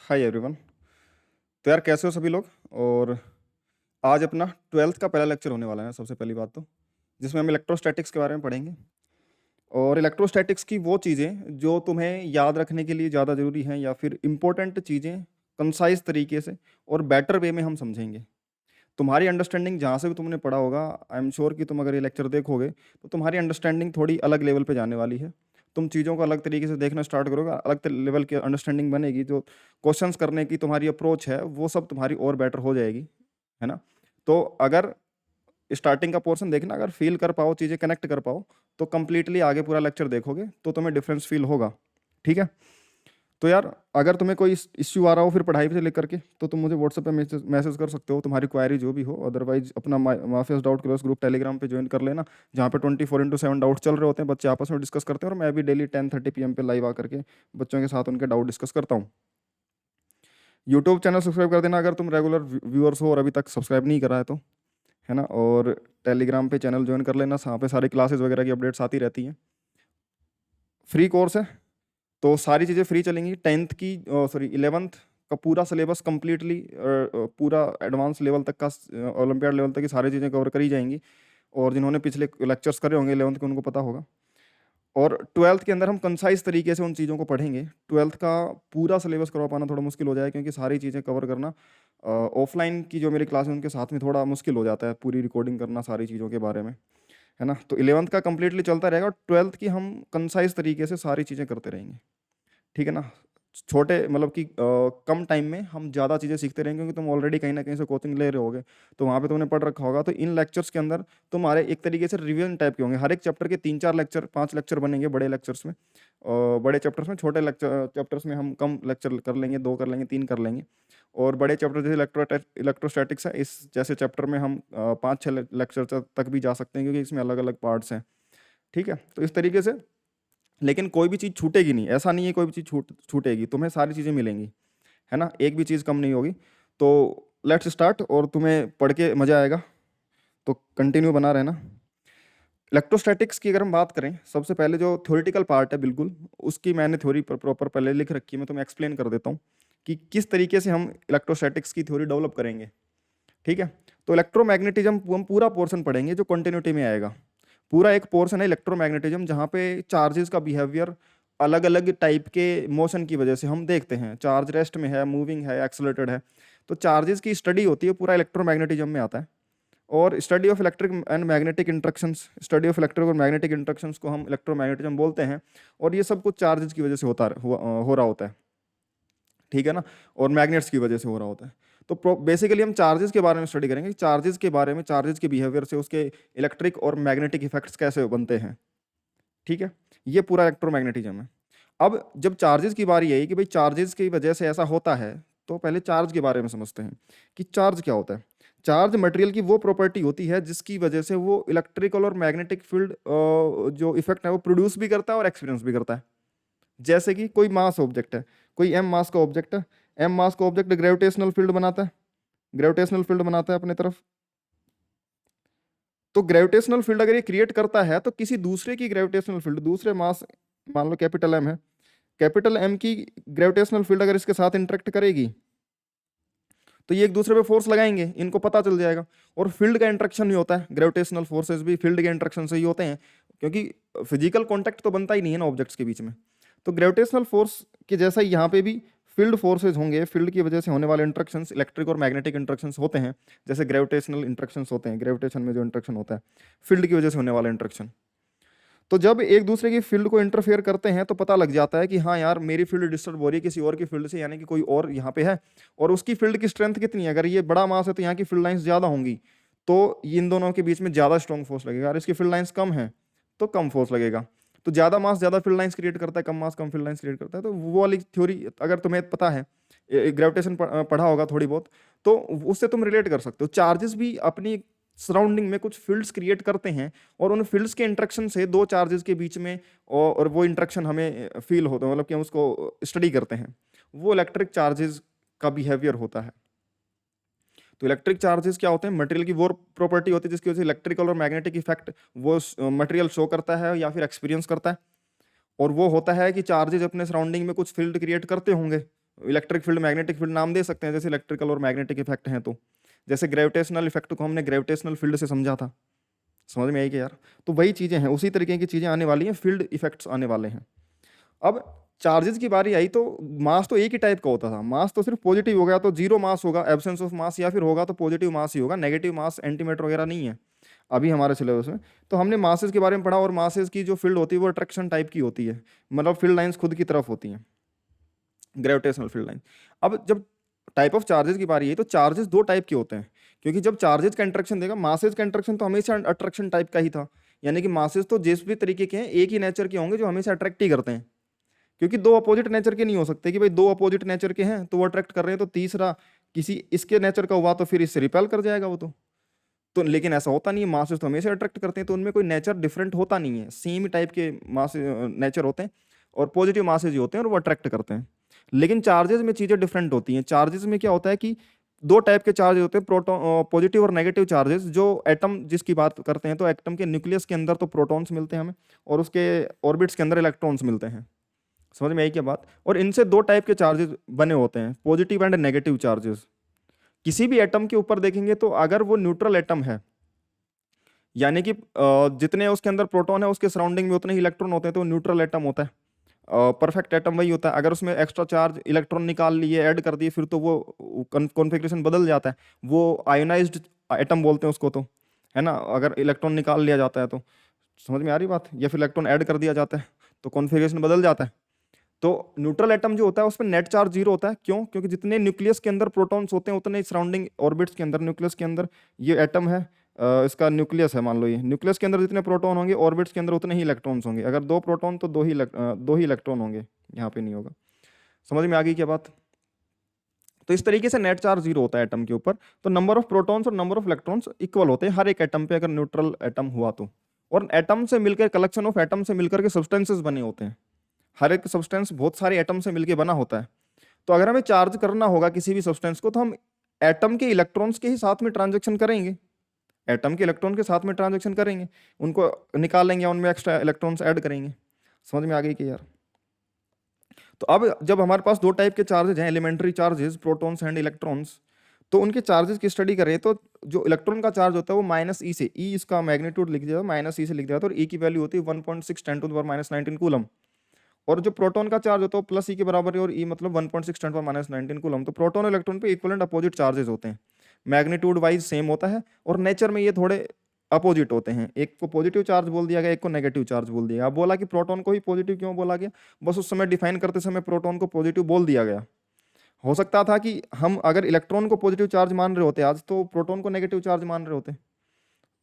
Hi everyone. तो यार कैसे हो सभी लोग। और आज अपना ट्वेल्थ का पहला लेक्चर होने वाला है सबसे पहली बात तो, जिसमें हम इलेक्ट्रोस्टैटिक्स के बारे में पढ़ेंगे। और इलेक्ट्रोस्टैटिक्स की वो चीज़ें जो तुम्हें याद रखने के लिए ज़्यादा ज़रूरी हैं या फिर इम्पोर्टेंट चीज़ें कंसाइज तरीके से और बेटर वे में हम समझेंगे। तुम्हारी अंडरस्टैंडिंग जहाँ से भी तुमने पढ़ा होगा, आई एम श्योर कि तुम अगर ये लेक्चर देखोगे तो तुम्हारी अंडरस्टैंडिंग थोड़ी अलग लेवल पे जाने वाली है। तुम चीज़ों को अलग तरीके से देखना स्टार्ट करोगे, अलग लेवल की अंडरस्टैंडिंग बनेगी। जो क्वेश्चंस करने की तुम्हारी अप्रोच है वो सब तुम्हारी और बेटर हो जाएगी, है ना। तो अगर स्टार्टिंग का पोर्शन देखना, अगर फील कर पाओ, चीज़ें कनेक्ट कर पाओ, तो कंप्लीटली आगे पूरा लेक्चर देखोगे तो तुम्हें डिफरेंस फील होगा। ठीक है। तो यार अगर तुम्हें कोई इश्यू आ रहा हो फिर पढ़ाई से लेकर के, तो तुम मुझे व्हाट्सएप पे मैसेज कर सकते हो, तुम्हारी क्वायरी जो भी हो। अदरवाइज अपना mafias doubt class group Telegram पे ज्वाइन कर लेना, जहाँ पे 24/7 डाउट चल रहे होते हैं, बच्चे आपस में डिस्कस करते हैं। और मैं भी डेली 10:30 PM पे लाइव आकर के बच्चों के साथ उनके डाउट डिस्कस करता हूँ। यूट्यूब चैनल सब्सक्राइब कर देना अगर तुम रेगुलर व्यूअर्स हो और अभी तक सब्सक्राइब नहीं करा है तो, है ना। और टेलीग्राम पे चैनल ज्वाइन कर लेना, वहाँ पे सारी क्लासेस वगैरह की अपडेट्स आती रहती हैं। फ्री कोर्स है तो सारी चीज़ें फ्री चलेंगी। 10th की सॉरी 11th का पूरा सिलेबस कम्प्लीटली पूरा एडवांस लेवल तक का, ओलंपियाड लेवल तक की सारी चीज़ें कवर करी जाएंगी। और जिन्होंने पिछले लेक्चर्स करे होंगे 11th के, उनको पता होगा। और 12th के अंदर हम कंसाइज तरीके से उन चीज़ों को पढ़ेंगे। 12th का पूरा सिलेबस करवा पाना थोड़ा मुश्किल हो जाए, क्योंकि सारी चीज़ें कवर करना ऑफलाइन की जो मेरी क्लास है उनके साथ में थोड़ा मुश्किल हो जाता है, पूरी रिकॉर्डिंग करना सारी चीज़ों के बारे में, है ना। तो 11th का कंप्लीटली चलता रहेगा और 12th की हम कंसाइज तरीके से सारी चीज़ें करते रहेंगे। ठीक है ना। छोटे मतलब कि कम टाइम में हम ज़्यादा चीज़ें सीखते रहेंगे, क्योंकि तुम ऑलरेडी कहीं ना कहीं से कोचिंग ले रहे होगे, तो वहाँ पे तुमने पढ़ रखा होगा। तो इन लेक्चर्स के अंदर तुम्हारे एक तरीके से रिवीजन टाइप के होंगे। हर एक चैप्टर के 3-4 लेक्चर, 5 लेक्चर बनेंगे बड़े लेक्चर्स में, और बड़े चैप्टर्स में। छोटे लेक्चर चैप्टर्स में हम कम लेक्चर कर लेंगे, 2 कर लेंगे, 3 कर लेंगे। और बड़े चैप्टर जैसे इलेक्ट्रोस्टैटिक्स है, इस जैसे चैप्टर में हम 5-6 लेक्चर तक भी जा सकते हैं, क्योंकि इसमें अलग अलग पार्ट्स हैं। ठीक है। तो इस तरीके से, लेकिन कोई भी चीज़ छूटेगी नहीं, ऐसा नहीं है कोई भी चीज़ छूटेगी, तुम्हें सारी चीज़ें मिलेंगी, है ना। एक भी चीज़ कम नहीं होगी। तो लेट्स स्टार्ट, और तुम्हें पढ़ के मज़ा आएगा, तो कंटिन्यू बना रहना। इलेक्ट्रोस्टैटिक्स की अगर हम बात करें, सबसे पहले जो थ्योरेटिकल पार्ट है बिल्कुल, उसकी मैंने थ्योरी प्रॉपर पहले लिख रखी है। मैं तुम्हें एक्सप्लेन कर देता हूँ कि किस तरीके से हम इलेक्ट्रोस्टैटिक्स की थ्योरी डेवलप करेंगे। ठीक है। तो इलेक्ट्रोमैग्नेटिज्म हम पूरा पोर्शन पढ़ेंगे जो कंटिन्यूटी में आएगा। पूरा एक पोर्शन है इलेक्ट्रोमैग्नेटिज्म, जहाँ पे चार्जेस का बिहेवियर अलग अलग टाइप के मोशन की वजह से हम देखते हैं। चार्ज रेस्ट में है, मूविंग है, एक्सेलरेटेड है। तो चार्जेस की स्टडी होती है, पूरा इलेक्ट्रोमैग्नेटिज्म में आता है। और study of electric and magnetic interactions, study of electric और मैग्नेटिक इंट्रैक्शंस को हम इलेक्ट्रोमैग्नेटिज्म बोलते हैं। और ये सब कुछ चार्जेस की वजह से हो रहा होता है। ठीक है ना। और मैग्नेट्स की वजह से हो रहा होता है। तो बेसिकली हम चार्जेस के बारे में स्टडी करेंगे, चार्जेस के बारे में, चार्जेस के बिहेवियर से उसके इलेक्ट्रिक और मैग्नेटिक इफेक्ट्स कैसे बनते हैं। ठीक है। ये पूरा इलेक्ट्रोमैग्नेटिज्म है। अब जब चार्जेस की बारी आई कि भाई चार्जेस की वजह से ऐसा होता है, तो पहले चार्ज के बारे में समझते हैं कि चार्ज क्या होता है। चार्ज मटेरियल की वो प्रॉपर्टी होती है जिसकी वजह से वो इलेक्ट्रिकल और मैग्नेटिक फील्ड जो इफेक्ट है वो प्रोड्यूस भी करता है और एक्सपीरियंस भी करता है। जैसे कि कोई मास ऑब्जेक्ट है, कोई एम मास का ऑब्जेक्ट है। एम मास का ऑब्जेक्ट ग्रेविटेशनल फील्ड बनाता है, ग्रेविटेशनल फील्ड बनाता है अपने तरफ। तो ग्रेविटेशनल फील्ड अगर ये क्रिएट करता है, तो किसी दूसरे की ग्रेविटेशनल फील्ड, दूसरे मास, मान लो कैपिटल एम है, कैपिटल एम की ग्रेविटेशनल फील्ड अगर इसके साथ इंटरेक्ट करेगी, तो ये एक दूसरे पे फोर्स लगाएंगे, इनको पता चल जाएगा। और फील्ड का इंट्रैक्शन ही होता है, ग्रेविटेशनल फोर्सेस भी फील्ड के इंट्रैक्शन से ही होते हैं, क्योंकि फिजिकल कॉन्टैक्ट तो बनता ही नहीं है ना ऑब्जेक्ट्स के बीच में। तो ग्रेविटेशनल फोर्स के जैसा ही यहाँ पे भी फील्ड फोर्सेज होंगे, फील्ड की वजह से होने वाले इंट्रैक्शंस इलेक्ट्रिक और मैग्नेटिक इंट्रैक्शंस होते हैं। जैसे ग्रेविटेशनल इंट्रैक्शंस होते हैं, ग्रेविटेशन में जो इंट्रैक्शन होता है फील्ड की वजह से होने वाला इंट्रैक्शन। तो जब एक दूसरे की फील्ड को इंटरफेयर करते हैं, तो पता लग जाता है कि हाँ यार, मेरी फील्ड डिस्टर्ब हो रही है किसी और की फील्ड से, यानी कि कोई और यहाँ पे है, और उसकी फील्ड की स्ट्रेंथ कितनी है। अगर ये बड़ा मास है तो यहाँ की फील्ड लाइंस ज़्यादा होंगी, तो इन दोनों के बीच में ज़्यादा स्ट्रॉन्ग फोर्स लगेगा। और इसकी फील्ड लाइंस कम है तो कम फोर्स लगेगा। तो ज़्यादा मास ज़्यादा फील्ड लाइंस क्रिएट करता है, कम मास कम फील्ड लाइंस क्रिएट करता है। तो वो वाली थ्योरी अगर तुम्हें पता है, ग्रेविटेशन पढ़ा होगा थोड़ी बहुत, तो उससे तुम रिलेट कर सकते हो। चार्जेस भी अपनी सराउंडिंग में कुछ फील्ड्स क्रिएट करते हैं, और उन फील्ड्स के इंट्रैक्शन से दो चार्जेस के बीच में, और वो इंट्रैक्शन हमें फील होता है, मतलब कि हम उसको स्टडी करते हैं, वो इलेक्ट्रिक चार्जेस का बिहेवियर होता है। तो इलेक्ट्रिक चार्जेस क्या होते हैं, मटेरियल की वो प्रॉपर्टी होती है जिसकी वजह से इलेक्ट्रिकल और मैग्नेटिक इफेक्ट वो मटेरियल शो करता है या फिर एक्सपीरियंस करता है। और वो होता है कि चार्जेस अपने सराउंडिंग में कुछ फील्ड क्रिएट करते होंगे, इलेक्ट्रिक फील्ड, मैग्नेटिक फील्ड नाम दे सकते हैं, जैसे इलेक्ट्रिकल और मैग्नेटिक इफेक्ट हैं। तो जैसे ग्रेविटेशनल इफेक्ट को हमने ग्रेविटेशनल फील्ड से समझा था, समझ में आई कि यार? तो वही चीज़ें हैं, उसी तरीके की चीज़ें आने वाली हैं, फील्ड इफेक्ट्स आने वाले हैं। अब चार्जेस की बारी आई तो मास तो एक ही टाइप का होता था, मास तो सिर्फ पॉजिटिव हो गया तो जीरो मास होगा, एब्सेंस ऑफ मास, या फिर होगा तो पॉजिटिव मास ही होगा, नेगेटिव मास एंटीमेटर वगैरह नहीं है अभी हमारे सिलेबस में। तो हमने मासेस के बारे में पढ़ा, और मासेस की जो फील्ड होती है वो अट्रैक्शन टाइप की होती है, मतलब फील्ड लाइंस खुद की तरफ होती हैं, ग्रेविटेशनल फील्ड लाइन। अब जब टाइप ऑफ चार्जेस की बारी है तो चार्जेस दो टाइप के होते हैं, क्योंकि जब चार्जेस का इंट्रैक्शन देगा, मासेस का इंट्रैक्शन तो हमेशा अट्रैक्शन टाइप का ही था, यानी कि मासेस तो जिस भी तरीके के हैं एक ही नेचर के होंगे जो हमेशा अट्रैक्ट ही करते हैं, क्योंकि दो अपोजिट नेचर के नहीं हो सकते कि भाई दो अपोजिट नेचर के हैं तो वो अट्रैक्ट कर रहे हैं, तो तीसरा किसी इसके नेचर का हुआ तो फिर इससे रिपेल कर जाएगा वो तो लेकिन ऐसा होता नहीं है, मासेस तो हमेशा अट्रैक्ट करते हैं, तो उनमें कोई नेचर डिफरेंट होता नहीं है, सेम ही टाइप के मास नेचर होते हैं, और पॉजिटिव मासेज होते हैं और वो अट्रैक्ट करते हैं। लेकिन चार्जेस में चीज़ें डिफरेंट होती हैं। चार्जेस में क्या होता है कि दो टाइप के चार्ज होते हैं, प्रोटॉन, पॉजिटिव और नेगेटिव चार्जेस। जो एटम जिसकी बात करते हैं तो एटम के न्यूक्लियस के अंदर तो प्रोटॉन्स मिलते हैं हमें, और उसके ऑर्बिट्स के अंदर इलेक्ट्रॉन्स मिलते हैं, समझ में आई क्या बात? और इनसे दो टाइप के चार्जेस बने होते हैं, पॉजिटिव एंड नेगेटिव चार्जेस। किसी भी एटम के ऊपर देखेंगे तो अगर वो न्यूट्रल एटम है, यानी कि जितने उसके अंदर प्रोटॉन है उसके सराउंडिंग में उतने ही इलेक्ट्रॉन होते हैं, तो न्यूट्रल एटम होता है। परफेक्ट एटम वही होता है। अगर उसमें एक्स्ट्रा चार्ज इलेक्ट्रॉन निकाल लिए, ऐड कर दिए, फिर तो वो कॉन्फ़िगरेशन बदल जाता है, वो आयोनाइज्ड एटम बोलते हैं उसको, तो है ना। अगर इलेक्ट्रॉन निकाल लिया जाता है तो, समझ में आ रही बात, या फिर इलेक्ट्रॉन ऐड कर दिया जाता है तो कॉन्फ़िगरेशन बदल जाता है। तो न्यूट्रल एटम जो होता है उसमें नेट चार्ज जीरो होता है। क्यों? क्योंकि जितने न्यूक्लियस के अंदर प्रोटॉन्स होते हैं उतने सराउंडिंग ऑर्बिट्स के अंदर, न्यूक्लियस के अंदर, ये एटम है, इसका न्यूक्लियस है, मान लो ये न्यूक्लियस के अंदर जितने प्रोटॉन होंगे ऑर्बिट्स के अंदर उतने ही इलेक्ट्रॉन्स होंगे। अगर दो प्रोटॉन तो दो ही इलेक्ट्रॉन होंगे, यहाँ पे नहीं होगा। समझ में आ गई क्या बात? तो इस तरीके से नेट चार्ज जीरो होता है एटम के ऊपर। तो नंबर ऑफ प्रोटॉन्स और नंबर ऑफ इलेक्ट्रॉन्स इक्वल होते हैं हर एक एटम पे, अगर न्यूट्रल एटम हुआ तो। और एटम से मिलकर, कलेक्शन ऑफ एटम से मिलकर के सब्सटेंसेस बने होते हैं। हर एक सब्सटेंस बहुत सारे एटम से मिलकर बना होता है। तो अगर हमें चार्ज करना होगा किसी भी सब्सटेंस को, तो हम एटम के इलेक्ट्रॉन्स के ही साथ में ट्रांजेक्शन करेंगे, एटम के इलेक्ट्रॉन के साथ में ट्रांजेक्शन करेंगे, उनको निकालेंगे, उनमें एक्स्ट्रा इलेक्ट्रॉन्स ऐड करेंगे। समझ में आ गई कि यार? तो अब जब हमारे पास दो टाइप के चार्जेज हैं, elementary charges, protons and electrons, तो उनके चार्जेस की स्टडी करें तो जो इलेक्ट्रॉन का चार्ज होता है वो माइनस ई से, ई इसका मैग्नीट्यूड लिख दिया, माइनस ई से लिख दिया था, और ई की वैल्यू होती है 1.6 10 टू द पावर -19 कूलम। और जो प्रोटॉन का चार्ज होता है वो प्लस ई के बराबर है, और ई मतलब 1.6 10 टू द पावर -19 कूलम। तो प्रोटॉन और इलेक्ट्रॉन पे इक्विवेलेंट अपोजिट चार्जेस होते हैं, मैग्नीट्यूड वाइज सेम होता है, और नेचर में ये थोड़े अपोजिट होते हैं। एक को पॉजिटिव चार्ज बोल दिया गया, एक को नेगेटिव चार्ज बोल दिया गया। अब बोला कि प्रोटॉन को ही पॉजिटिव क्यों बोला गया? बस उस समय डिफाइन करते समय प्रोटॉन को पॉजिटिव बोल दिया गया। हो सकता था कि हम अगर इलेक्ट्रॉन को पॉजिटिव चार्ज मान रहे होते आज, तो प्रोटॉन को नेगेटिव चार्ज मान रहे होते,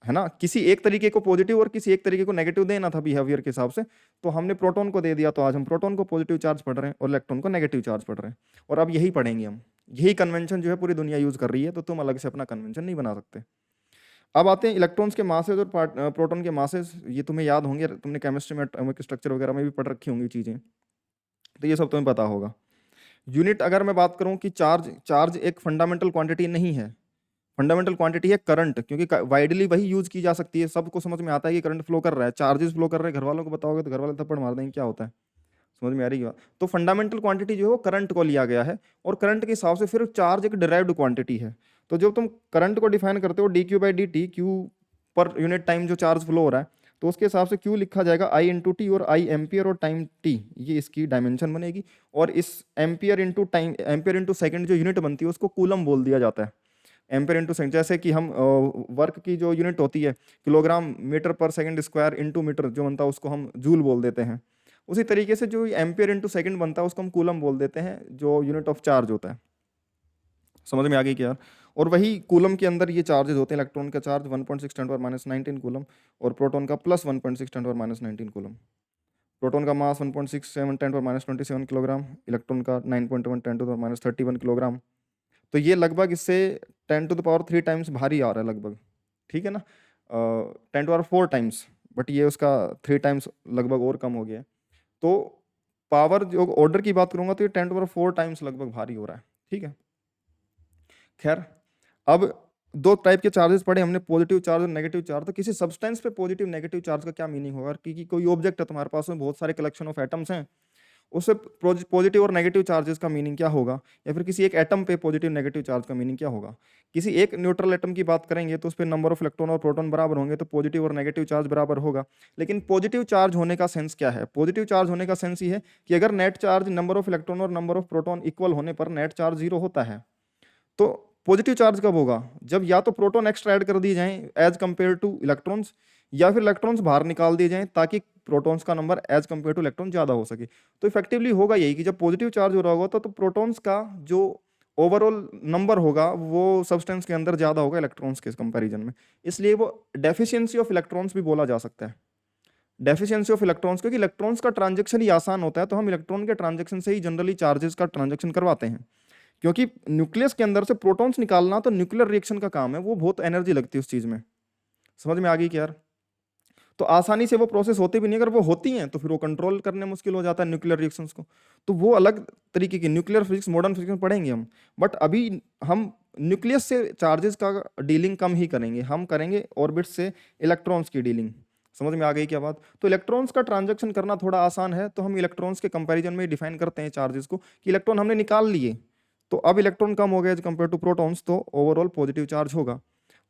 है ना। किसी एक तरीके को पॉजिटिव और किसी एक तरीके को नेगेटिव देना था बिहेवियर के हिसाब से, तो हमने प्रोटॉन को दे दिया, तो आज हम प्रोटॉन को पॉजिटिव चार्ज पढ़ रहे हैं और इलेक्ट्रॉन को नेगेटिव चार्ज पढ़ रहे हैं। और अब यही पढ़ेंगे हम, यही कन्वेंशन जो है पूरी दुनिया यूज कर रही है, तो तुम अलग से अपना कन्वेंशन नहीं बना सकते। अब आते हैं इलेक्ट्रॉन्स के मासेज और प्रोटॉन के मासेज। ये तुम्हें याद होंगे, तुमने केमिस्ट्री में एटॉमिक स्ट्रक्चर वगैरह में भी पढ़ रखी होंगी चीज़ें, तो ये सब तुम्हें पता होगा। यूनिट अगर मैं बात करूं कि चार्ज एक फंडामेंटल क्वांटिटी नहीं है, फंडामेंटल क्वांटिटी है करंट, क्योंकि वाइडली वही यूज की जा सकती है, सबको समझ में आता है कि करंट फ्लो कर रहा है, चार्जेस फ्लो कर रहे हैं। घर वालों को बताओगे तो घर वाले थप्पड़ मार देंगे, क्या होता है, समझ में आ रही है बात? तो फंडामेंटल क्वांटिटी जो है वो करंट को लिया गया है, और करंट के हिसाब से फिर चार्ज एक डिराइव्ड क्वांटिटी है। तो जब तुम करंट को डिफाइन करते हो D Q by D T, Q per unit time जो चार्ज फ्लो हो रहा है, तो उसके हिसाब से क्यू लिखा जाएगा आई इंटू टी, और आई एम्पियर और टाइम टी, ये इसकी डायमेंशन बनेगी। और इस ampere into time, ampere into second जो यूनिट बनती है उसको कूलम बोल दिया जाता है। एम्पियर इंटू सेकंड, जैसे कि हम वर्क की जो यूनिट होती है kilogram metre per second square into metre जो बनता है उसको हम जूल बोल देते हैं। उसी तरीके से जो एम्पियर इंटू सेकंड बनता है उसको हम कूलम बोल देते हैं, जो यूनिट ऑफ चार्ज होता है। समझ में आ गई क्या? और वही कूलम के अंदर ये चार्जेस होते हैं। इलेक्ट्रॉन का चार्ज 1.6 10 -19 कूलम, और प्रोटॉन का प्लस 1.6 10 -19 कूलम। प्रोटॉन का मास 1.67 10 -27 किलोग्राम, इलेक्ट्रॉन का 9.1 10 -31 किलोग्राम। तो ये लगभग इससे 10 टू द पावर 3 टाइम्स भारी आ रहा है लगभग, ठीक है ना, 10 टू पावर 4 टाइम्स, बट ये उसका 3 टाइम्स लगभग और कम हो गया है। तो पावर जो ऑर्डर की बात करूंगा तो ये 10 टू पावर 4 टाइम्स लगभग भारी हो रहा है, ठीक है। खैर, अब दो टाइप के चार्जेस पढ़े हमने, पॉजिटिव चार्ज और नेगेटिव चार्ज। तो किसी सब्सटेंस पे पॉजिटिव नेगेटिव चार्ज का क्या मीनिंग होगा? क्योंकि कोई ऑब्जेक्ट है तुम्हारे पास में, बहुत सारे कलेक्शन ऑफ एटम्स हैं, उससे पॉजिटिव और नेगेटिव चार्जेस का मीनिंग क्या होगा, या फिर किसी एक एटम पे पॉजिटिव नेगेटिव चार्ज का मीनिंग क्या होगा। किसी एक न्यूट्रल एटम की बात करेंगे तो उस पर नंबर ऑफ इलेक्ट्रॉन और प्रोटॉन बराबर होंगे, तो पॉजिटिव और नेगेटिव चार्ज बराबर होगा। लेकिन पॉजिटिव चार्ज होने का सेंस क्या है? पॉजिटिव चार्ज होने का सेंस ये है कि अगर net charge number of electron और नंबर ऑफ प्रोटॉन इक्वल होने पर नेट चार्ज जीरो होता है। तो पॉजिटिव चार्ज कब होगा? जब या तो प्रोटॉन एक्स्ट्रा ऐड कर दिए जाएं एज कंपेयर टू इलेक्ट्रॉन्स, या फिर इलेक्ट्रॉन्स बाहर निकाल दिए जाएं ताकि प्रोटॉन्स का number as compare to electron ज्यादा हो सके। तो इफेक्टिवली होगा यही कि जब पॉजिटिव चार्ज हो रहा होगा तो प्रोटॉन्स का जो ओवरऑल नंबर होगा वो सब्सटेंस के अंदर ज्यादा होगा इलेक्ट्रॉन्स के कंपैरिजन में। इसलिए वो डेफिशिएंसी ऑफ इलेक्ट्रॉन्स भी बोला जा सकता है, डेफिशिएंसी ऑफ इलेक्ट्रॉन्स, क्योंकि इलेक्ट्रॉन्स का ट्रांजेक्शन ही आसान होता है, तो हम इलेक्ट्रॉन के ट्रांजेक्शन से ही जनरली चार्जेस का ट्रांजेक्शन करवाते हैं। क्योंकि न्यूक्लियस के अंदर से प्रोटॉन्स निकालना तो न्यूक्लियर रिएक्शन का काम है, वो बहुत एनर्जी लगती है उस चीज में। समझ में आ गई क्या यार? तो आसानी से वो प्रोसेस होती भी नहीं, अगर वो होती हैं तो फिर वो कंट्रोल करने मुश्किल हो जाता है न्यूक्लियर रिएक्शंस को। तो वो अलग तरीके की न्यूक्लियर फिजिक्स, मॉडर्न फिजिक्स में पढ़ेंगे हम। बट अभी हम न्यूक्लियस से चार्जेस का डीलिंग कम ही करेंगे, हम करेंगे ऑर्बिट से इलेक्ट्रॉन्स की डीलिंग। समझ में आ गई क्या बात? तो इलेक्ट्रॉन्स का ट्रांजेक्शन करना थोड़ा आसान है, तो हम इलेक्ट्रॉन्स के कंपैरिजन में डिफाइन करते हैं चार्जेस को कि इलेक्ट्रॉन हमने निकाल लिए, तो अब इलेक्ट्रॉन कम हो गया एज कंपेयर टू प्रोटॉन्स, तो ओवरऑल पॉजिटिव चार्ज होगा।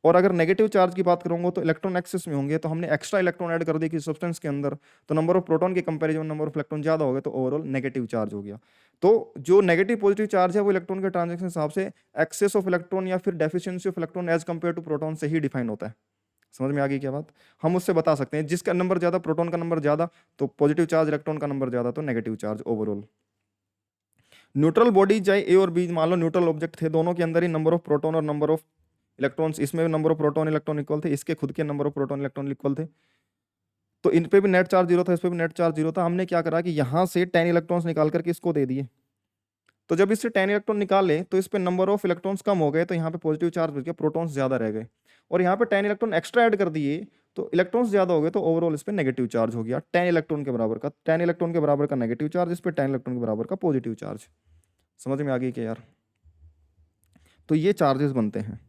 और अगर नेगेटिव चार्ज की बात करूंगा तो इलेक्ट्रॉन एक्सेस में होंगे, तो हमने एक्स्ट्रा इलेक्ट्रॉन ऐड कर दिए किसी सब्सटेंस के अंदर, तो नंबर ऑफ प्रोटॉन के कंपैरिजन नंबर ऑफ इलेक्ट्रॉन ज्यादा हो गए, तो ओवरऑल नेगेटिव चार्ज हो गया। तो जो नेगेटिव पॉजिटिव चार्ज है वो इलेक्ट्रॉन के ट्रांजेक्शन हिसाब से एक्सेस ऑफ इलेक्ट्रॉन या फिर deficiency of electron as compare to proton से ही डिफाइन होता है। समझ में आ गई क्या बात? हम उससे बता सकते हैं जिसका नंबर ज्यादा, प्रोटॉन का नंबर ज्यादा तो पॉजिटिव चार्ज, इलेक्ट्रॉन का नंबर ज्यादा तो negative charge overall. Neutral body चाहे ए और बी, मान लो न्यूट्रल ऑब्जेक्ट थे, दोनों के अंदर ही नंबर ऑफ प्रोटॉन और नंबर ऑफ इलेक्ट्रॉन्स, इसमें भी number of proton electron equal थे, इसके खुद के number of proton electron equal थे, तो इन पे भी नेट चार्ज जीरो था, इस पे भी नेट चार्ज जीरो था। हमने क्या करा कि यहाँ से 10 इलेक्ट्रॉन्स निकाल करके इसको दे दिए, तो जब इससे 10 इलेक्ट्रॉन निकाले तो इस पे नंबर ऑफ इलेक्ट्रॉन्स कम हो गए, तो यहाँ पे पॉजिटिव चार्ज बच गया, प्रोटॉन्स ज्यादा रह गए। और यहाँ पे 10 इलेक्ट्रॉन एक्स्ट्रा ऐड कर दिए तो इलेक्ट्रॉन्स ज्यादा हो गए, तो ओवरऑल इस पे नेगेटिव चार्ज हो गया 10 इलेक्ट्रॉन के बराबर का। 10 इलेक्ट्रॉन के बराबर का नेगेटिव चार्ज, इस पे 10 इलेक्ट्रॉन के बराबर का पॉजिटिव चार्ज। समझ में आ गई क्या यार? तो ये चार्जेस बनते हैं।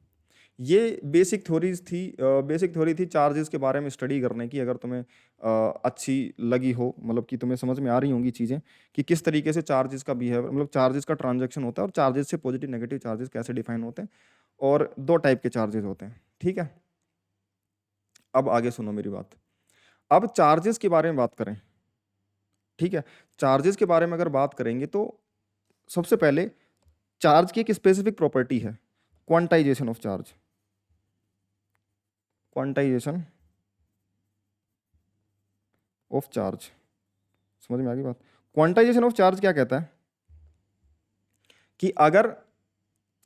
ये बेसिक थ्योरीज थी, बेसिक थ्योरी थी चार्जेस के बारे में स्टडी करने की। अगर तुम्हें अच्छी लगी हो, मतलब कि तुम्हें समझ में आ रही होंगी चीज़ें कि किस तरीके से चार्जेस का बिहेवियर, मतलब चार्जेस का ट्रांजैक्शन होता है, और चार्जेस से पॉजिटिव नेगेटिव चार्जेस कैसे डिफाइन होते हैं, और दो टाइप के चार्जेस होते हैं। ठीक है, अब आगे सुनो मेरी बात। अब चार्जेस के बारे में बात करें। ठीक है, चार्जेस के बारे में अगर बात करेंगे तो सबसे पहले चार्ज की एक स्पेसिफिक प्रॉपर्टी है, quantization of charge. Quantization of charge, समझ में आ गई बात? क्वांटाइजेशन ऑफ चार्ज क्या कहता है कि अगर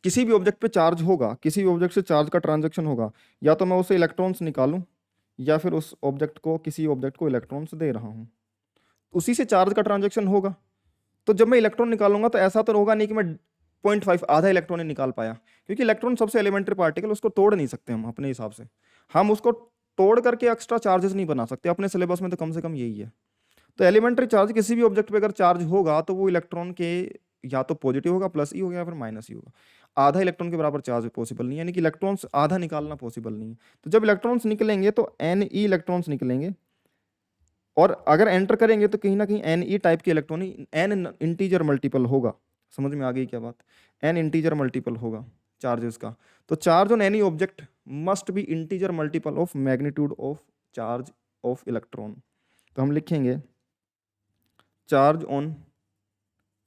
किसी भी ऑब्जेक्ट पे चार्ज होगा, किसी भी ऑब्जेक्ट से चार्ज का ट्रांजैक्शन होगा, या तो मैं उससे इलेक्ट्रॉन्स निकालूं या फिर उस ऑब्जेक्ट को, किसी ऑब्जेक्ट को इलेक्ट्रॉन्स दे रहा हूं, उसी से चार्ज का ट्रांजैक्शन होगा। तो जब मैं इलेक्ट्रॉन निकालूंगा तो ऐसा तो होगा नहीं कि मैं 0.5 आधा इलेक्ट्रॉन ही निकाल पाया, क्योंकि इलेक्ट्रॉन सबसे एलिमेंट्री पार्टिकल, उसको तोड़ नहीं सकते हम अपने हिसाब से। हम उसको तोड़ करके एक्स्ट्रा चार्जेस नहीं बना सकते, अपने सिलेबस में तो कम से कम यही है। तो एलिमेंट्री चार्ज किसी भी ऑब्जेक्ट पे अगर चार्ज होगा तो वो इलेक्ट्रॉन के या तो पॉजिटिव होगा, प्लस ही होगा, या फिर माइनस ही होगा। आधा इलेक्ट्रॉन के बराबर चार्ज पॉसिबल नहीं है, यानी कि इलेक्ट्रॉन्स आधा निकालना पॉसिबल नहीं है। तो जब इलेक्ट्रॉन्स निकलेंगे तो Ne इलेक्ट्रॉन्स निकलेंगे, और अगर एंटर करेंगे तो कहीं ना कहीं Ne टाइप के इलेक्ट्रॉन ही n इंटीजर मल्टीपल होगा। समझ में आ गई क्या बात? n इंटीजर मल्टीपल होगा चार्जेस का। तो charge on any object must be integer multiple of magnitude of charge of electron. तो हम लिखेंगे चार्ज ऑन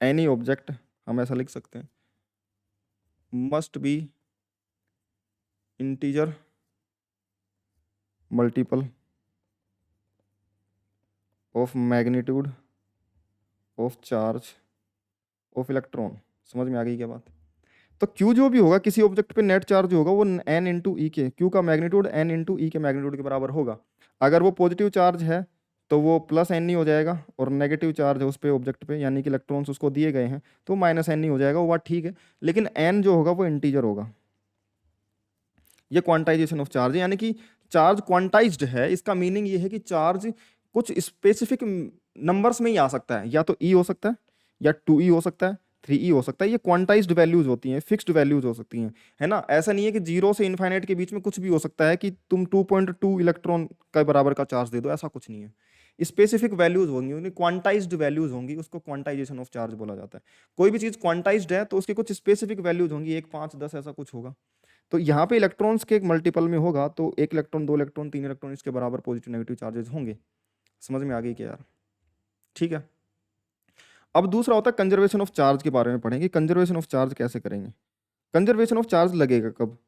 एनी ऑब्जेक्ट, हम ऐसा लिख सकते हैं, must be integer multiple of magnitude of charge of electron. समझ में आ गई क्या बात? तो Q जो भी होगा किसी ऑब्जेक्ट पे नेट चार्ज होगा वो n इंटू ई के, Q का मैग्नीट्यूड n इंटू ई के मैग्नीट्यूड के बराबर होगा। अगर वो पॉजिटिव चार्ज है तो वो प्लस n हो जाएगा, और नेगेटिव चार्ज है उस पे ऑब्जेक्ट पे, यानी कि इलेक्ट्रॉन्स उसको दिए गए हैं, तो माइनस n हो जाएगा। वो बात ठीक है, लेकिन n जो होगा वो इंटीजर होगा। ये क्वांटाइजेशन ऑफ चार्ज है, यानी कि चार्ज क्वांटाइज्ड है। इसका मीनिंग ये है कि चार्ज कुछ स्पेसिफिक नंबर्स में ही आ सकता है, या तो ई हो सकता है, या 2e हो सकता है, 3e हो सकता है। ये क्वांटाइज्ड वैल्यूज होती हैं, फिक्स्ड वैल्यूज हो सकती हैं, है ना। ऐसा नहीं है कि 0 से इनफाइनाइट के बीच में कुछ भी हो सकता है कि तुम 2.2 इलेक्ट्रॉन का बराबर का चार्ज दे दो, ऐसा कुछ नहीं है। स्पेसिफिक वैल्यूज होंगी, उन्हें क्वांटाइज्ड वैल्यूज होंगी, उसको क्वांटाइजेशन ऑफ चार्ज बोला जाता है। कोई भी चीज क्वांटाइज्ड है तो उसकी कुछ स्पेसिफिक वैल्यूज होंगी, 1, 5, 10 ऐसा कुछ होगा। तो यहाँ पे इलेक्ट्रॉन्स के एक मल्टीपल में होगा तो 1 इलेक्ट्रॉन, 2 इलेक्ट्रॉन, 3 इलेक्ट्रॉन इसके बराबर पॉजिटिव नेगेटिव चार्जेस होंगे। समझ में आ गई क्या यार? ठीक है। अब दूसरा होता है कंजर्वेशन ऑफ चार्ज के बारे में पढ़ेंगे। कंजर्वेशन ऑफ चार्ज कैसे करेंगे? कंजर्वेशन ऑफ चार्ज लगेगा कब?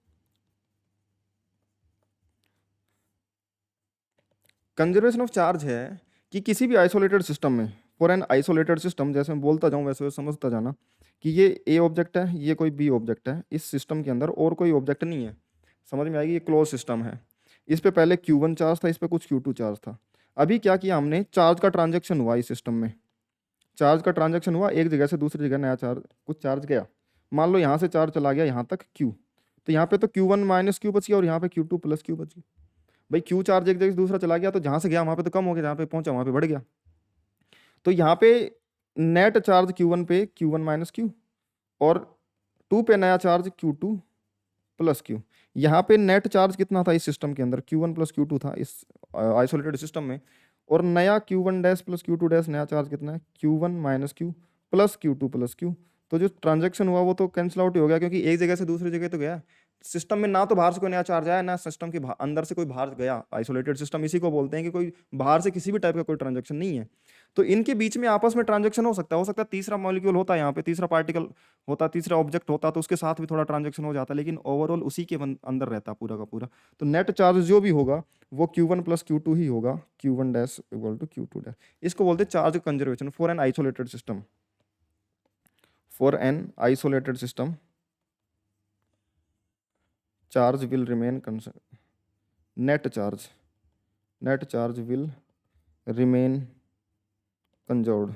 कंजर्वेशन ऑफ चार्ज है कि किसी भी आइसोलेटेड सिस्टम में, फॉर एन आइसोलेटेड सिस्टम, जैसे मैं बोलता जाऊं वैसे वैसे समझता जाना कि ये ए ऑब्जेक्ट है, ये कोई बी ऑब्जेक्ट है, इस सिस्टम के अंदर और कोई ऑब्जेक्ट नहीं है। समझ में आएगी? ये क्लोज सिस्टम है। इस पे पहले Q1 चार्ज था, इस पे कुछ Q2 चार्ज था। अभी क्या किया हमने, चार्ज का ट्रांजेक्शन हुआ इस सिस्टम में। चार्ज का ट्रांजेक्शन हुआ, एक जगह से दूसरी जगह नया चार्ज, कुछ चार्ज गया। मान लो यहाँ से चार्ज चला गया यहाँ तक Q, तो यहाँ पे तो Q1 माइनस Q बच गया और यहाँ पे Q2 प्लस Q बच गया। भाई Q चार्ज एक जगह से दूसरा चला गया तो जहाँ से गया वहाँ पे तो कम हो गया, जहाँ पे पहुंचा वहाँ पे बढ़ गया। तो यहाँ पे नेट चार्ज Q1 पे Q1 माइनस Q, और 2 पे नया चार्ज Q2 प्लस Q। यहाँ पे नेट चार्ज कितना था इस सिस्टम के अंदर? Q1 प्लस Q2 था इस आइसोलेटेड सिस्टम में, और नया Q1 dash plus Q2 dash नया चार्ज कितना है? Q1 minus Q plus Q2 plus Q। तो जो ट्रांजेक्शन हुआ वो तो कैंसिल आउट ही हो गया, क्योंकि एक जगह से दूसरी जगह तो गया। सिस्टम में ना तो बाहर से कोई नया चार्ज आया, ना सिस्टम के अंदर से कोई बाहर गया। आइसोलेटेड सिस्टम इसी को बोलते हैं कि कोई बाहर से किसी भी टाइप का कोई ट्रांजेक्शन नहीं है। तो इनके बीच में आपस में ट्रांजेक्शन हो सकता है तीसरा मॉलिक्यूल होता है यहाँ पे, तीसरा पार्टिकल होता, तीसरा ऑब्जेक्ट होता, तो उसके साथ भी थोड़ा ट्रांजेक्शन हो जाता, लेकिन ओवरऑल उसी के अंदर रहता पूरा का पूरा। तो नेट चार्ज जो भी होगा वो Q1 प्लस Q2 ही होगा, Q1 dash equal to Q2 dash. इसको बोलते हैं charge conservation for an isolated system. For an isolated system charge will remain net charge will remain conserved.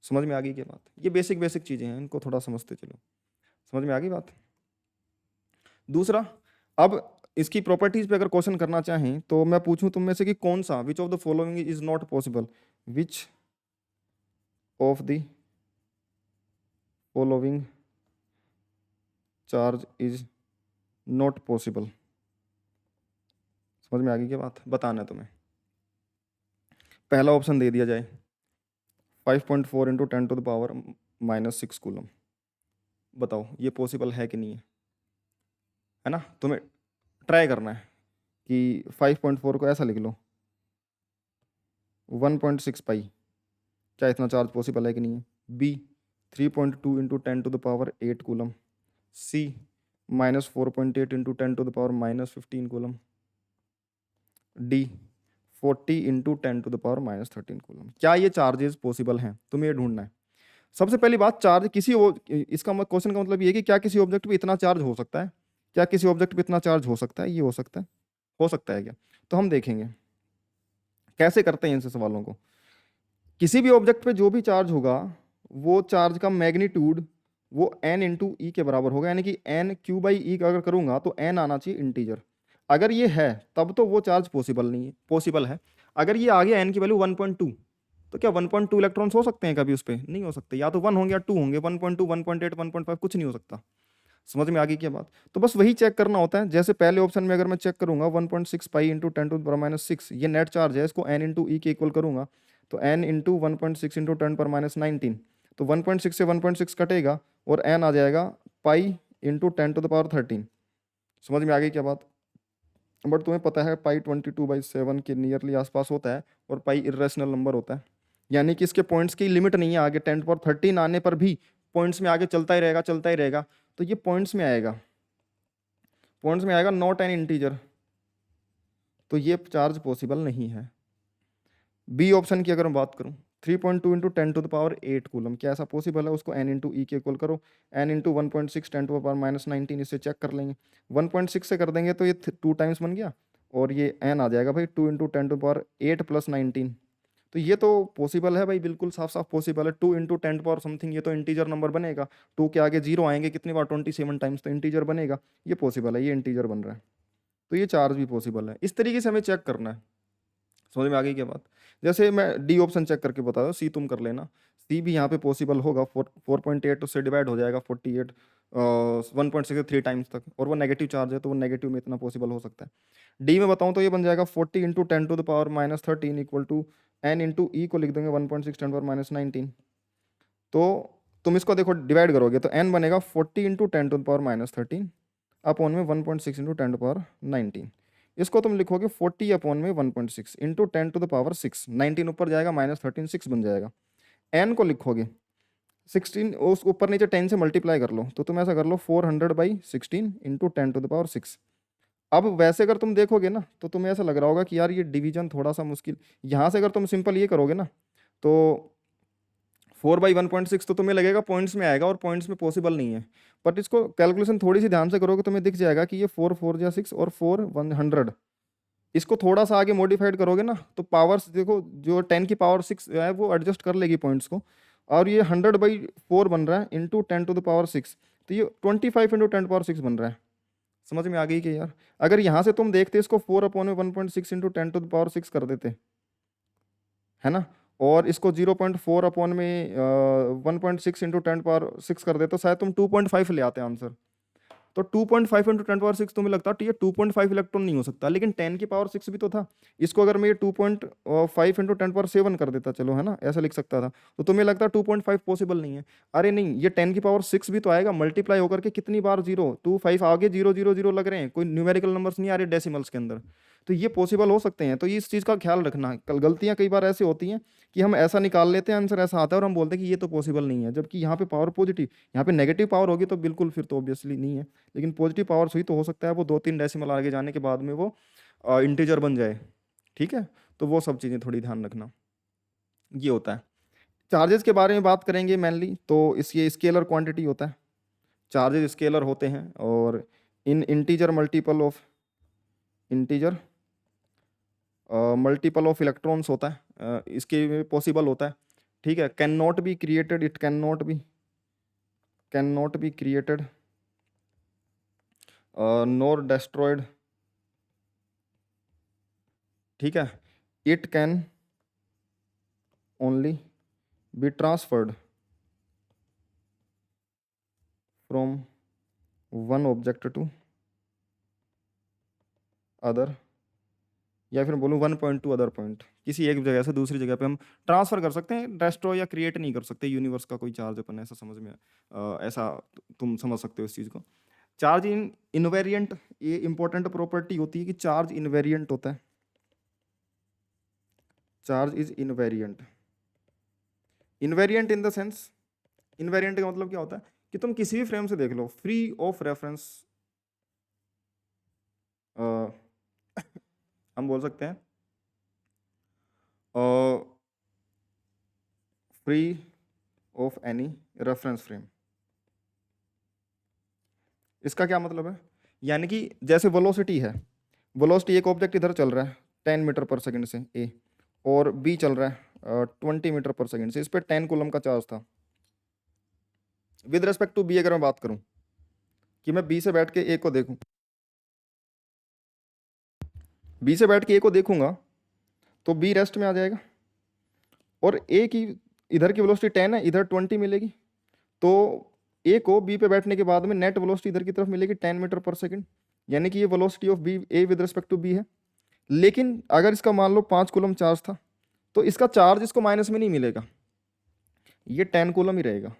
समझ में आ गई क्या बात? ये बेसिक चीजें हैं, इनको थोड़ा समझते चलो। समझ में आ गई बात? दूसरा, अब इसकी प्रॉपर्टीज पे अगर क्वेश्चन करना चाहें तो मैं पूछूं तुम में से कि कौन सा, which of the following is not possible, which of the following charge is not possible. समझ में आ गई क्या बात? बताना है तुम्हें। पहला ऑप्शन दे दिया जाए 5.4 into 10 to the power -6 coulomb. बताओ ये पॉसिबल है कि नहीं है ना? तुम्हें ट्राई करना है कि 5.4 को ऐसा लिख लो 1.6 पाई, क्या इतना चार्ज पॉसिबल है कि नहीं है? B 3.2 into 10 to the power 8 coulomb. C -4.8 into 10 to the power -15 coulomb. D 40 into 10 to the power -13 coulomb. क्या ये चार्जेस पॉसिबल हैं? तुम्हें ये ढूंढना है। सबसे पहली बात, चार्ज इसका क्वेश्चन का मतलब ये है कि क्या किसी ऑब्जेक्ट पे इतना चार्ज हो सकता है? क्या किसी ऑब्जेक्ट पे इतना चार्ज हो सकता है? ये हो सकता है क्या? तो हम देखेंगे कैसे करते हैं इन सवालों को। किसी भी ऑब्जेक्ट पे जो भी चार्ज होगा वो चार्ज का मैग्नीट्यूड वो n इंटू ई के बराबर होगा, यानी कि n क्यू बाई ई अगर करूंगा तो n आना चाहिए इंटीजर। अगर ये है तब तो वो चार्ज पॉसिबल है। अगर ये आ गया n की वैल्यू 1.2, तो क्या 1.2 इलेक्ट्रॉन्स हो सकते हैं कभी उस पर? नहीं हो सकते। या तो 1 होंगे या 2 होंगे, 1.2, 1.8, 1.5 कुछ नहीं हो सकता। समझ में आ गई क्या बात? तो बस वही चेक करना होता है। जैसे पहले ऑप्शन में अगर मैं चेक करूंगा 1.6 pi into 10 to the power -6, ये नेट चार्ज है, इसको n इंटू ई के इक्वल करूंगा तो n इंटू 1.6 इंटू 10 पर -19, तो 1.6 से 1.6 कटेगा और n आ जाएगा pi into 10 to the power 13। समझ में आ गई क्या बात? बट तुम्हें पता है पाई 22/7 के नियरली आसपास होता है, और पाई इरेशनल नंबर होता है, यानी कि इसके पॉइंट्स की लिमिट नहीं है आगे। 10 टू पावर 13 आने पर भी पॉइंट्स में आगे चलता ही रहेगा। तो ये पॉइंट्स में आएगा नॉट एन इंटीजर, तो ये चार्ज पॉसिबल नहीं है। बी ऑप्शन की अगर मैं बात करूं 3.2 into 10 to the power 8 coulomb, क्या ऐसा पॉसिबल है? उसको n इंटू ई के इक्वल करो, n into 1.6 10 to the power -19, इससे चेक कर लेंगे। 1.6 से कर देंगे तो ये 2 टाइम्स बन गया, और ये n आ जाएगा भाई 2 into 10 to the power 8 plus 19। तो ये तो पॉसिबल है भाई, बिल्कुल साफ साफ पॉसिबल है। 2 इंटू 10 पावर समथिंग, ये तो इंटीजर नंबर बनेगा। 2 के आगे 0 आएंगे कितनी बार? 27 टाइम्स, तो इंटीजर बनेगा। ये पॉसिबल है, ये इंटीजर बन रहा है, तो ये चार्ज भी पॉसिबल है। इस तरीके से हमें चेक करना है। समझ में आ गई क्या बात? जैसे मैं डी ऑप्शन चेक करके बता दूँ, सी तुम कर लेना। सी भी यहाँ पे पॉसिबल होगा। 4.8 उससे डिवाइड हो जाएगा 48, 1.6 से 3 टाइम्स तक, और वो नेगेटिव चार्ज है तो वो नेगेटिव में इतना पॉसिबल हो सकता है। डी में बताऊँ तो ये बन जाएगा 40 into 10⁻⁻13 equal to N into E को लिख देंगे 1.6 10⁻⁻19। तो तुम इसको देखो डिवाइड करोगे तो n बनेगा 40 इंटू 10⁻⁻13 अपॉन में 1.6 इंटू 10⁻19। इसको तुम लिखोगे 40 अपॉन में 1.6 इंटू 10⁻6, 19 ऊपर जाएगा -13 6 बन जाएगा। n को लिखोगे 16, उस ऊपर नीचे 10 से मल्टीप्लाई कर लो, तो तुम ऐसा कर लो 400/16 इंटू 10⁻6। अब वैसे अगर तुम देखोगे ना तो तुम्हें ऐसा लग रहा होगा कि यार ये डिवीजन थोड़ा सा मुश्किल, यहाँ से अगर तुम सिंपल ये करोगे ना तो 4/1.6 तो तुम्हें लगेगा पॉइंट्स में आएगा, और पॉइंट्स में पॉसिबल नहीं है। बट इसको कैलकुलेशन थोड़ी सी ध्यान से करोगे तुम्हें दिख जाएगा कि ये 4 4 या 6 और 4 100, इसको थोड़ा सा आगे मॉडिफाइड करोगे ना तो पावर्स देखो, जो 10 की पावर 6 है वो एडजस्ट कर लेगी पॉइंट्स को, और ये 100/4 बन रहा है इंटू 10⁻6, तो ये 25 इंटू 10⁻6 बन रहा है। समझ में आ गई कि यार अगर यहाँ से तुम देखते इसको 4 अपॉन में 1.6 इंटू 10⁻6 कर देते, है ना, और इसको 0.4 अपॉन में 1.6 इंटू 10⁻6 कर देते तो शायद तुम 2.5 ले आते आंसर। तो 2.5 इंटू 10⁻6 तुम्हें लगता है ये 2.5 इलेक्ट्रॉन नहीं हो सकता, लेकिन 10 की पावर 6 भी तो था। इसको अगर मैं ये 2.5 इंटू 10�7 कर देता, चलो है ना, ऐसा लिख सकता था, तो तुम्हें लगता है 2.5 पॉसिबल नहीं है। अरे नहीं, ये 10 की पावर 6 भी तो आएगा मल्टीप्लाई होकर के कितनी बार 0 2 5 आगे 0 0 0 लग रहे हैं, कोई न्यूमेरिकल नंबर्स नहीं आ रहे डेसिमल्स के अंदर, तो ये पॉसिबल हो सकते हैं। तो इस चीज़ का ख्याल रखना, कल गलतियां कई बार ऐसी होती हैं कि हम ऐसा निकाल लेते हैं आंसर ऐसा आता है और हम बोलते हैं कि ये तो पॉसिबल नहीं है, जबकि यहाँ पे पावर पॉजिटिव, यहाँ पे नेगेटिव पावर होगी तो बिल्कुल फिर तो ऑब्वियसली नहीं है, लेकिन पॉजिटिव पावर्स हुई तो हो सकता है वो 2-3 डेसिमल आगे जाने के बाद में वो इंटीजर बन जाए। ठीक है, तो वो सब चीज़ें थोड़ी ध्यान रखना, ये होता है। चार्जेस के बारे में बात करेंगे मेनली, तो ये स्केलर क्वांटिटी होता है, चार्जेस स्केलर होते हैं, और in integer multiple of electrons होता है, इसके पॉसिबल होता है। ठीक है, can not be created, it can not be created nor destroyed. ठीक है, it can only be transferred from one object to other, या फिर बोलूँ one point to other point, किसी एक जगह से दूसरी जगह पे हम ट्रांसफर कर सकते हैं, डेस्ट्रॉय या क्रिएट नहीं कर सकते यूनिवर्स का कोई चार्ज अपन, ऐसा समझ में ऐसा तुम समझ सकते हो इस चीज़ को। चार्ज इन इनवेरिएंट, ये इंपॉर्टेंट प्रॉपर्टी होती है कि चार्ज इनवेरिएंट होता है, charge is invariant. Invariant in the sense, invariant का मतलब क्या होता है कि तुम किसी भी फ्रेम से देख लो, फ्री ऑफ रेफरेंस हम बोल सकते हैं free of any reference frame. इसका क्या मतलब है, यानी कि जैसे वेलोसिटी है, वेलोसिटी एक ऑब्जेक्ट इधर चल रहा है 10 मीटर पर सेकंड से ए, और बी चल रहा है 20 मीटर पर सेकंड से, इस पर 10 कूलम का चार्ज था। विद रेस्पेक्ट टू बी अगर मैं बात करूं कि मैं बी से बैठ के ए को देखूं, बी से बैठ के ए को देखूंगा तो बी रेस्ट में आ जाएगा, और ए की इधर की वेलोसिटी 10 है, इधर 20 मिलेगी, तो ए को बी पे बैठने के बाद में नेट वेलोसिटी इधर की तरफ मिलेगी 10 मीटर पर सेकंड, यानी कि ये velocity of B A with respect to B है। लेकिन अगर इसका मान लो 5 कूलम चार्ज था तो इसका चार्ज इसको माइनस में नहीं मिलेगा, ये 10 कूलम ही रहेगा।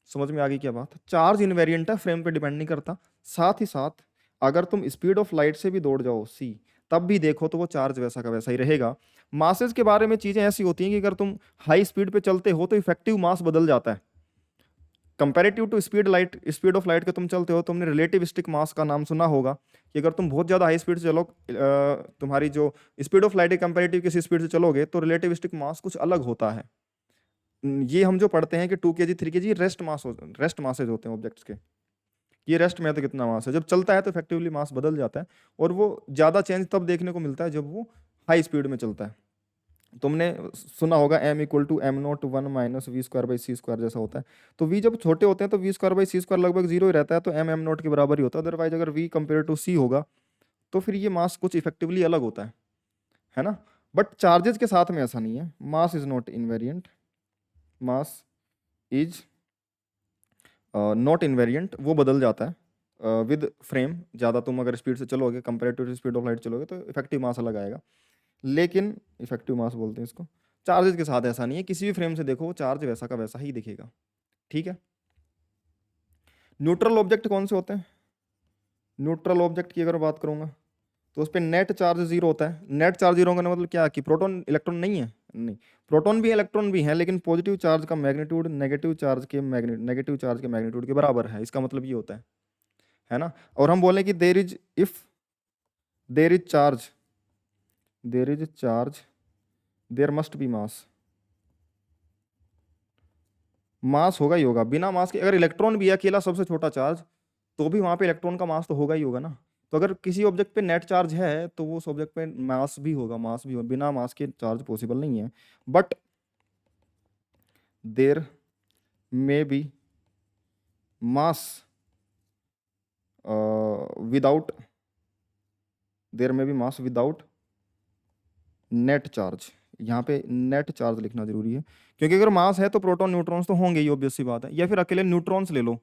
समझ में आ गई क्या बात, चार्ज इनवेरिएंट है, फ्रेम पे डिपेंड नहीं करता। साथ ही साथ अगर तुम स्पीड ऑफ लाइट से भी दौड़ जाओ सी, तब भी देखो तो वो चार्ज वैसा का वैसा ही रहेगा। मासेस के बारे में चीजें ऐसी होती हैं कि अगर तुम हाई स्पीड पे चलते हो तो इफेक्टिव मास बदल जाता है, comparative to speed of light के तुम चलते हो। तुमने रिलेटिविस्टिक मास का नाम सुना होगा कि अगर तुम बहुत ज़्यादा हाई स्पीड से चलो, तुम्हारी जो स्पीड ऑफ लाइट है कंपेरेटिव किसी स्पीड से चलोगे तो रिलेटिविस्टिक मास कुछ अलग होता है। ये हम जो पढ़ते हैं कि 2 kg 3 kg रेस्ट मासेज होते हैं ऑब्जेक्ट्स के, ये रेस्ट में है तो कितना मास है, जब चलता है तो इफेक्टिवली मास बदल जाता है, और वो ज़्यादा चेंज तब देखने को मिलता है जब वो हाई स्पीड में चलता है। तुमने सुना होगा m equal to M naught 1 minus V square by C square जैसा होता है, तो v जब छोटे होते हैं तो V square by C square लगभग 0 ही रहता है, तो m नॉट के बराबर ही होता है। अदरवाइज अगर v कंपेयर टू c होगा तो फिर ये मास कुछ इफेक्टिवली अलग होता है ना। बट चार्जेस के साथ में ऐसा नहीं है, mass is not invariant, mass is not invariant, वो बदल जाता है विद फ्रेम। ज़्यादा तुम अगर स्पीड से चलोगे, कंपेरेटिव स्पीड ऑफ लाइट चलोगे, तो इफेक्टिव मास अलग आएगा। लेकिन इफेक्टिव मास बोलते हैं इसको। चार्जेस के साथ ऐसा नहीं है, किसी भी फ्रेम से देखो वो चार्ज वैसा का वैसा ही दिखेगा। ठीक है। न्यूट्रल ऑब्जेक्ट कौन से होते हैं? न्यूट्रल ऑब्जेक्ट की अगर बात करूंगा तो उस पर नेट चार्ज जीरो होता है। नेट चार्ज जीरो होने का मतलब क्या कि प्रोटॉन इलेक्ट्रॉन नहीं है? नहीं, प्रोटॉन भी इलेक्ट्रॉन भी है, लेकिन पॉजिटिव चार्ज का मैग्नीट्यूड नेगेटिव चार्ज के मैग्नीट्यूड के बराबर है। इसका मतलब ये होता है ना। और हम बोले कि there is if there is charge there must be mass. Mass होगा ही होगा, बिना मास के। अगर इलेक्ट्रॉन भी है अकेला सबसे छोटा चार्ज, तो भी वहां पे इलेक्ट्रॉन का मास तो होगा ही होगा ना। तो अगर किसी ऑब्जेक्ट पे नेट चार्ज है तो वो उस ऑब्जेक्ट पे मास भी होगा, बिना मास के चार्ज पॉसिबल नहीं है। But there may be mass without there में भी मास विदाउट नेट चार्ज। यहाँ पे नेट चार्ज लिखना जरूरी है, क्योंकि अगर मास है तो प्रोटॉन न्यूट्रॉन्स तो होंगे ही, ऑब्वियस सी बात है। या फिर अकेले न्यूट्रॉन्स ले लो,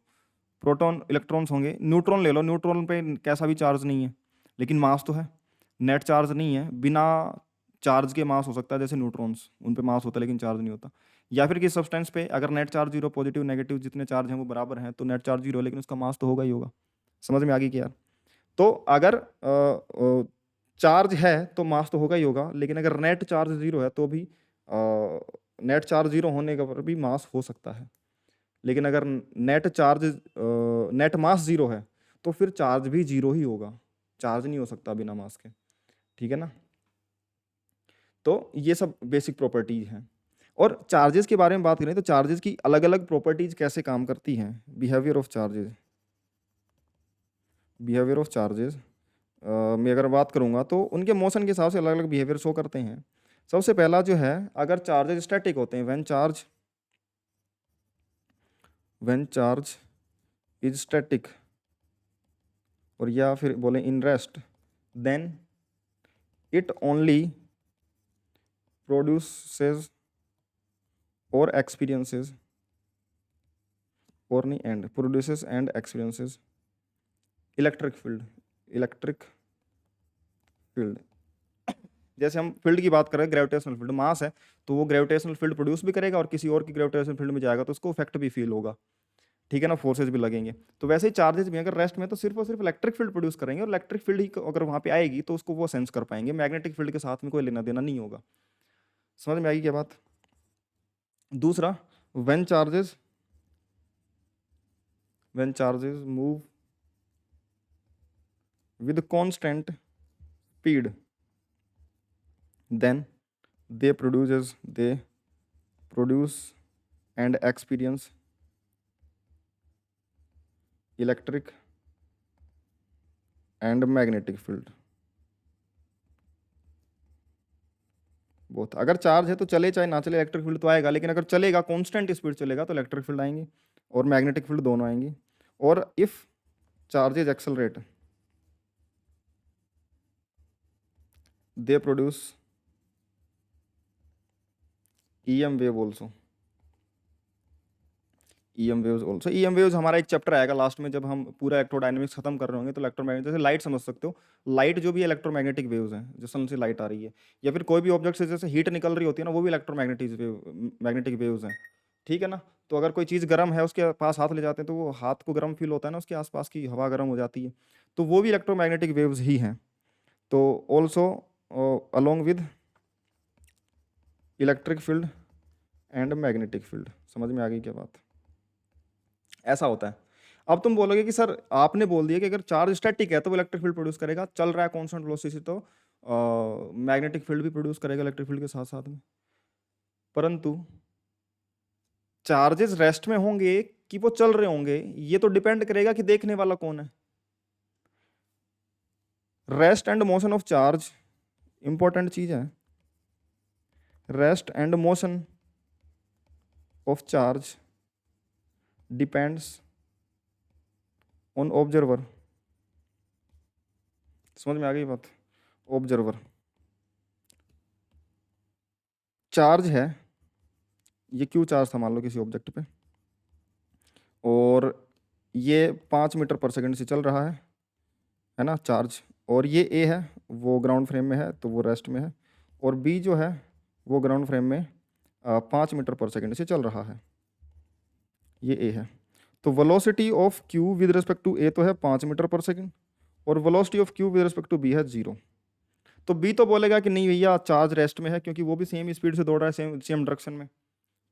प्रोटॉन इलेक्ट्रॉन्स होंगे। न्यूट्रॉन ले लो, न्यूट्रॉन पे कैसा भी चार्ज नहीं है, लेकिन मास तो है। नेट चार्ज नहीं है, बिना चार्ज के मास हो सकता है, जैसे न्यूट्रॉन्स, उन पे मास होता है लेकिन चार्ज नहीं होता। या फिर किस सब्सटेंस पे अगर net charge zero, positive negative जितने चार्ज हैं वो बराबर हैं, तो नेट चार्ज जीरो, लेकिन उसका मास तो होगा ही होगा। समझ में आ गई क्या यार? तो अगर चार्ज है तो मास तो होगा ही होगा, लेकिन अगर नेट चार्ज जीरो है तो भी नेट चार्ज जीरो होने का पर भी मास हो सकता है। लेकिन अगर नेट मास जीरो है तो फिर चार्ज भी जीरो ही होगा, चार्ज नहीं हो सकता बिना मास के। ठीक है ना। तो ये सब बेसिक प्रॉपर्टीज हैं। और चार्जेस के बारे में बात करें तो चार्जेस की अलग अलग प्रॉपर्टीज कैसे काम करती हैं। बिहेवियर ऑफ चार्जेस में अगर बात करूंगा तो उनके मोशन के हिसाब से अलग अलग बिहेवियर शो करते हैं। सबसे पहला जो है, अगर चार्जेस स्टैटिक होते हैं, व्हेन चार्ज इज स्टैटिक, और या फिर बोले in rest, then it only produces और एक्सपीरियंसेस, और नहीं and produces and experiences electric field. जैसे हम फील्ड की बात कर रहे हैं, ग्रेविटेशनल फील्ड, मास है तो वो ग्रेविटेशनल फील्ड प्रोड्यूस भी करेगा और किसी और की ग्रेविटेशनल फील्ड में जाएगा तो उसको इफेक्ट भी फील होगा। ठीक है ना, फोर्सेज भी लगेंगे। तो वैसे ही चार्जेस भी अगर रेस्ट में तो सिर्फ और सिर्फ इलेक्ट्रिक फील्ड प्रोड्यूस करेंगे, और इलेक्ट्रिक फील्ड ही अगर वहां पे आएगी तो उसको वो सेंस कर पाएंगे, मैग्नेटिक फील्ड के साथ में कोई लेना देना नहीं होगा। समझ में आएगी क्या बात? दूसरा, when charges move with constant speed, then they produce and experience electric and magnetic field. बहुत, अगर चार्ज है तो चले चाहे ना चले इलेक्ट्रिक फील्ड तो आएगा, लेकिन अगर चलेगा कांस्टेंट स्पीड चलेगा तो इलेक्ट्रिक फील्ड आएंगी और मैग्नेटिक फील्ड दोनों आएंगी। और if charges accelerate, they produce EM wave also. EM waves हमारा एक चैप्टर आएगा लास्ट में, जब हम पूरा इलेक्ट्रोडायनेमिक्स खत्म कर रहे होंगे। तो इलेक्ट्रोमैग्नेटिक, जैसे लाइट समझ सकते हो, लाइट जो भी है इलेक्ट्रोमैग्नेटिक वेव्स हैं, जो सन से लाइट आ रही है, या फिर कोई भी ऑब्जेक्ट से जैसे हीट निकल रही होती है ना, वो भी मैग्नेटिक वेव्स हैं। ठीक है ना। तो अगर कोई चीज़ गर्म है उसके पास हाथ ले जाते हैं तो वो हाथ को गर्म फील होता है ना, उसके आसपास की हवा गर्म हो जाती है, तो वो भी इलेक्ट्रोमैग्नेटिक वेव्स ही हैं। तो also along with electric field and magnetic field. समझ में आ गई क्या बात? ऐसा होता है। अब तुम बोलोगे कि सर आपने बोल दिया कि अगर चार्ज स्टैटिक है तो वो इलेक्ट्रिक फील्ड प्रोड्यूस करेगा, चल रहा है कांस्टेंट वेलोसिटी तो मैग्नेटिक फील्ड भी प्रोड्यूस करेगा इलेक्ट्रिक फील्ड के साथ साथ में। परंतु चार्जेस रेस्ट में होंगे कि वो चल रहे होंगे, ये तो डिपेंड करेगा कि देखने वाला कौन है। Rest and motion of charge important चीज है। Rest and motion of charge depends on observer. समझ में आ गई बात? ऑब्जर्वर चार्ज है, ये क्यू चार्ज था मान लो किसी ऑब्जेक्ट पे, और ये 5 मीटर पर सेकंड से चल रहा है ना चार्ज। और ये ए है वो ग्राउंड फ्रेम में है तो वो रेस्ट में है, और बी जो है वो ग्राउंड फ्रेम में 5 मीटर पर सेकंड से चल रहा है, ये ए है। तो velocity of Q with respect to A तो है 5 मीटर पर सेकंड, और velocity of Q with respect to B है 0। तो बी तो बोलेगा कि नहीं भैया चार्ज रेस्ट में है, क्योंकि वो भी सेम स्पीड से दौड़ रहा है, सेम सेम डायरेक्शन में।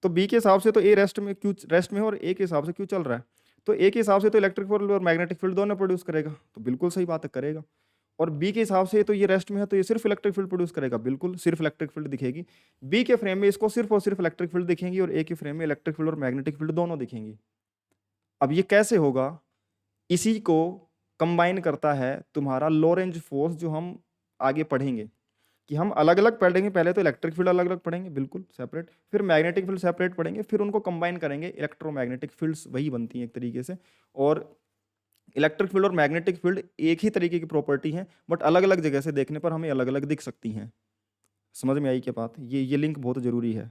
तो बी के हिसाब से तो ए रेस्ट में, क्यों रेस्ट में है, और ए के हिसाब से क्यों चल रहा है। तो ए के हिसाब से तो इलेक्ट्रिक फील्ड और मैग्नेटिक फील्ड दोनों प्रोड्यूस करेगा, तो बिल्कुल सही बात है, करेगा। और बी के हिसाब से तो ये रेस्ट में है तो ये सिर्फ इलेक्ट्रिक फील्ड प्रोड्यूस करेगा, बिल्कुल सिर्फ इलेक्ट्रिक फील्ड दिखेगी। बी के फ्रेम में इसको सिर्फ और सिर्फ इलेक्ट्रिक फील्ड दिखेंगी, और ए के फ्रेम में इलेक्ट्रिक फील्ड और मैग्नेटिक फील्ड दोनों दिखेंगी। अब ये कैसे होगा, इसी को कंबाइन करता है तुम्हारा लोरेंज फोर्स, जो हम आगे पढ़ेंगे कि हम अलग अलग पढ़ेंगे। पहले तो इलेक्ट्रिक फील्ड अलग अलग पढ़ेंगे बिल्कुल सेपरेट, फिर मैग्नेटिक फील्ड सेपरेट पढ़ेंगे, फिर उनको कंबाइन करेंगे, इलेक्ट्रोमैग्नेटिक फील्ड्स वही बनती हैं एक तरीके से। और इलेक्ट्रिक फील्ड और मैग्नेटिक फील्ड एक ही तरीके की प्रॉपर्टी है, बट अलग अलग जगह से देखने पर हमें अलग अलग दिख सकती हैं। समझ में आई क्या बात? ये लिंक बहुत ज़रूरी है,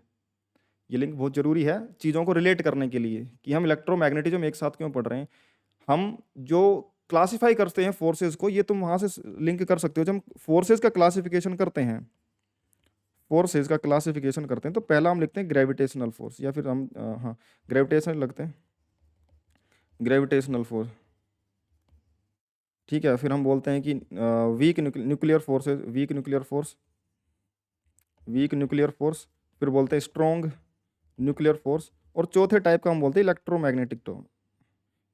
ये लिंक बहुत ज़रूरी है चीज़ों को रिलेट करने के लिए कि हम इलेक्ट्रोमैग्नेटिज्म एक साथ क्यों पढ़ रहे हैं। हम जो क्लासिफाई करते हैं फोर्सेज को, ये तुम वहाँ से लिंक कर सकते हो। जब हम फोर्सेज का क्लासिफिकेशन करते हैं, फोर्सेज का क्लासिफिकेशन करते हैं, तो पहला हम लिखते हैं ग्रेविटेशनल फोर्स, या फिर हम हाँ ग्रेविटेशनल लगते हैं, ग्रेविटेशनल फोर्स, ठीक है। फिर हम बोलते हैं कि weak nuclear forces, weak nuclear force, weak nuclear force. फिर बोलते हैं स्ट्रॉन्ग न्यूक्लियर फोर्स, और चौथे टाइप का हम बोलते हैं इलेक्ट्रोमैग्नेटिक टर्म,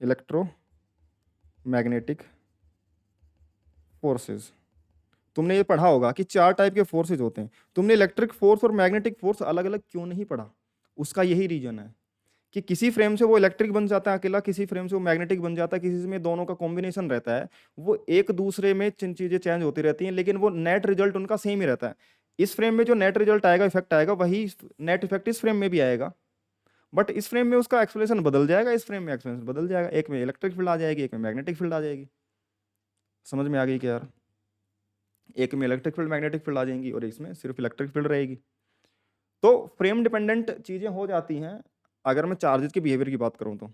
इलेक्ट्रोमैग्नेटिक फोर्सेज। तुमने ये पढ़ा होगा कि 4 टाइप के फोर्सेज होते हैं। तुमने इलेक्ट्रिक फोर्स और मैग्नेटिक फोर्स अलग अलग क्यों नहीं पढ़ा? उसका यही रीजन है कि किसी फ्रेम से वो इलेक्ट्रिक बन जाता है अकेला, किसी फ्रेम से वो मैग्नेटिक बन जाता है, किसी में दोनों का कॉम्बिनेशन रहता है। वो एक दूसरे में चीजें चेंज होती रहती हैं, लेकिन वो नेट रिजल्ट उनका सेम ही रहता है। इस फ्रेम में जो नेट रिजल्ट आएगा, इफेक्ट आएगा, वही नेट इफेक्ट इस फ्रेम में भी आएगा, बट इस फ्रेम में उसका एक्सप्लेनेशन बदल जाएगा, इस फ्रेम में एक्सप्लेनेशन बदल जाएगा। एक में इलेक्ट्रिक फील्ड आ जाएगी, एक में मैग्नेटिक फील्ड आ जाएगी। समझ में आ गई क्या यार? एक में इलेक्ट्रिक फील्ड मैग्नेटिक फील्ड आ जाएंगी, और इसमें सिर्फ इलेक्ट्रिक फील्ड रहेगी। तो फ्रेम डिपेंडेंट चीज़ें हो जाती हैं अगर मैं चार्जेस के बिहेवियर की बात करूँ तो।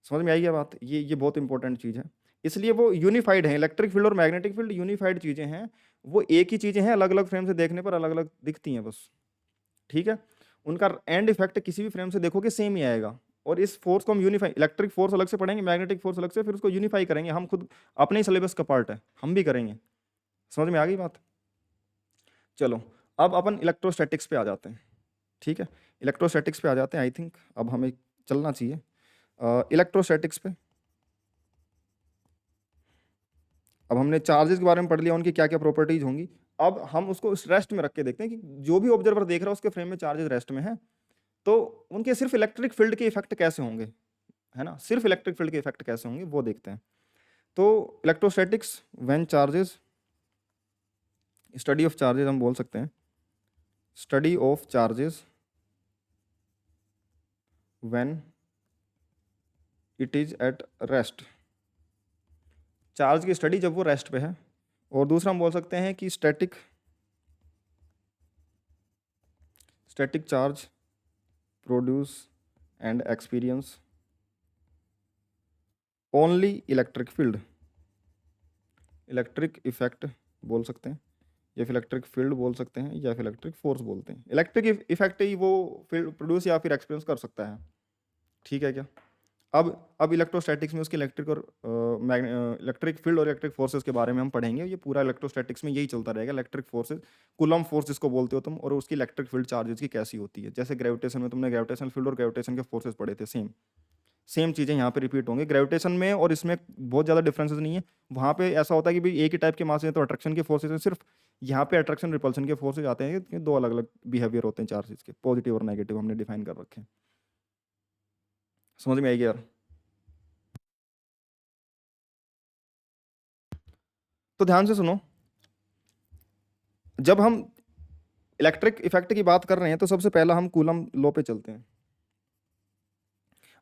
समझ में आई क्या बात? ये बहुत इंपॉर्टेंट चीज़ है, इसलिए वो यूनिफाइड है। इलेक्ट्रिक फील्ड और मैग्नेटिक फील्ड यूनिफाइड चीज़ें हैं, वो एक ही चीज़ें हैं, अलग अलग फ्रेम से देखने पर अलग अलग दिखती हैं बस, ठीक है। उनका एंड इफेक्ट किसी भी फ्रेम से देखोगे सेम ही आएगा। और इस फोर्स को हम यूनिफाई, इलेक्ट्रिक फोर्स अलग से पढ़ेंगे, मैग्नेटिक फोर्स अलग से, फिर उसको यूनिफाई करेंगे। हम खुद अपने ही सिलेबस का पार्ट है, हम भी करेंगे। समझ में आ गई बात? चलो अब अपन इलेक्ट्रोस्टैटिक्स पे आ जाते हैं, ठीक है। इलेक्ट्रोस्टैटिक्स पे आ जाते हैं, आई थिंक अब हमें चलना चाहिए इलेक्ट्रोस्टैटिक्स पे। अब हमने चार्जेस के बारे में पढ़ लिया, उनकी क्या क्या प्रॉपर्टीज होंगी। अब हम उसको इस रेस्ट में रख के देखते हैं कि जो भी ऑब्जर्वर देख रहा है उसके फ्रेम में चार्जेस रेस्ट में है, तो उनके सिर्फ इलेक्ट्रिक फील्ड के इफेक्ट कैसे होंगे, है ना, सिर्फ इलेक्ट्रिक फील्ड के इफेक्ट कैसे होंगे वो देखते हैं। तो electrostatics when charges, study of charges हम बोल सकते हैं, study of charges when it is at rest, charge की स्टडी जब वो रेस्ट पे है। और दूसरा हम बोल सकते हैं कि static charge produce and experience only electric field, electric effect बोल सकते हैं, या फिर इलेक्ट्रिक फील्ड बोल सकते हैं, या फिर इलेक्ट्रिक फोर्स बोलते हैं। इलेक्ट्रिक इफेक्ट ही वो फील्ड प्रोड्यूस या फिर एक्सपीरियंस कर सकता है, ठीक है क्या? अब इलेक्ट्रोस्टैटिक्स में उसके इलेक्ट्रिक और इलेक्ट्रिक फील्ड और इलेक्ट्रिक फोर्सेस के बारे में हम पढ़ेंगे। ये पूरा इलेक्ट्रोस्टैटिक्स में यही चलता रहेगा, इलेक्ट्रिक फोर्सेस, कूलम फोर्स जिसको बोलते हो तुम, और उसकी इलेक्ट्रिक फील्ड चार्जेस की कैसी होती है। जैसे ग्रेविटेशन में तुमने ग्रेविटेशन फील्ड और ग्रेविटेशन के फोर्सेस पढ़े थे, सेम चीज़ें यहाँ पे रिपीट होंगे। ग्रेविटेशन में और इसमें बहुत ज़्यादा डिफरेंसेस नहीं है। वहाँ पे ऐसा होता है कि भाई एक ही टाइप के मास है तो अट्रैक्शन के फोर्सेस हैं सिर्फ, यहाँ पे अट्रैक्शन रिपल्शन के फोर्सेज आते हैं कि 2 अलग अलग बिहेवियर होते हैं चार्जेस के, पॉजिटिव और नेगेटिव हमने डिफाइन कर रखे हैं। समझ में आएगी यार? तो ध्यान से सुनो, जब हम इलेक्ट्रिक इफेक्ट की बात कर रहे हैं तो सबसे पहला हम कूलम लॉ पे चलते हैं।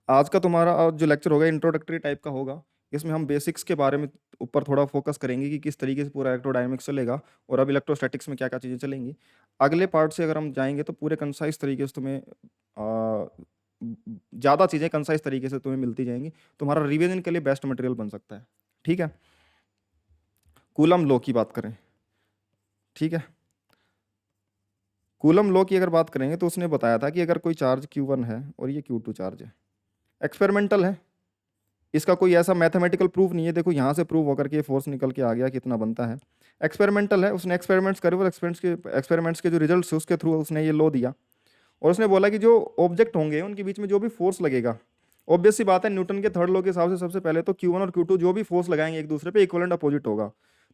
आज का तुम्हारा जो लेक्चर होगा इंट्रोडक्टरी टाइप का होगा, इसमें हम बेसिक्स के बारे में ऊपर थोड़ा फोकस करेंगे कि किस तरीके से पूरा इलेक्ट्रोडायनेमिक्स चलेगा, और अब इलेक्ट्रोस्टैटिक्स में क्या क्या चीज़ें चलेंगी। अगले पार्ट से अगर हम जाएंगे तो पूरे कंसाइज तरीके से तुम्हें ज़्यादा चीज़ें कंसाइज तरीके से तुम्हें मिलती जाएंगी, तुम्हारा रिवीजन के लिए बेस्ट मटेरियल बन सकता है। ठीक है, कूलम लॉ की बात करें, ठीक है, कूलम लॉ की अगर बात करेंगे तो उसने बताया था कि अगर कोई चार्ज Q1 है और ये Q2 चार्ज है, एक्सपेरिमेंटल है, इसका कोई ऐसा मैथमेटिकल प्रूफ नहीं है, देखो यहाँ से प्रूव होकर के फोर्स निकल के आ गया कितना बनता है, एक्सपेरिमेंटल है, उसने एक्सपेरिमेंट्स करे और एक्सपेरिमेंट्स के जो रिजल्ट्स है उसके थ्रू उसने ये लॉ दिया, और उसने बोला कि जो ऑब्जेक्ट होंगे उनके बीच में जो भी फोर्स लगेगा, ऑब्वियस सी बात है न्यूटन के थर्ड लॉ के हिसाब से सबसे पहले तो Q1 और Q2 जो भी फोर्स लगाएंगे एक दूसरे पे इक्वलेंट अपोजिट होगा।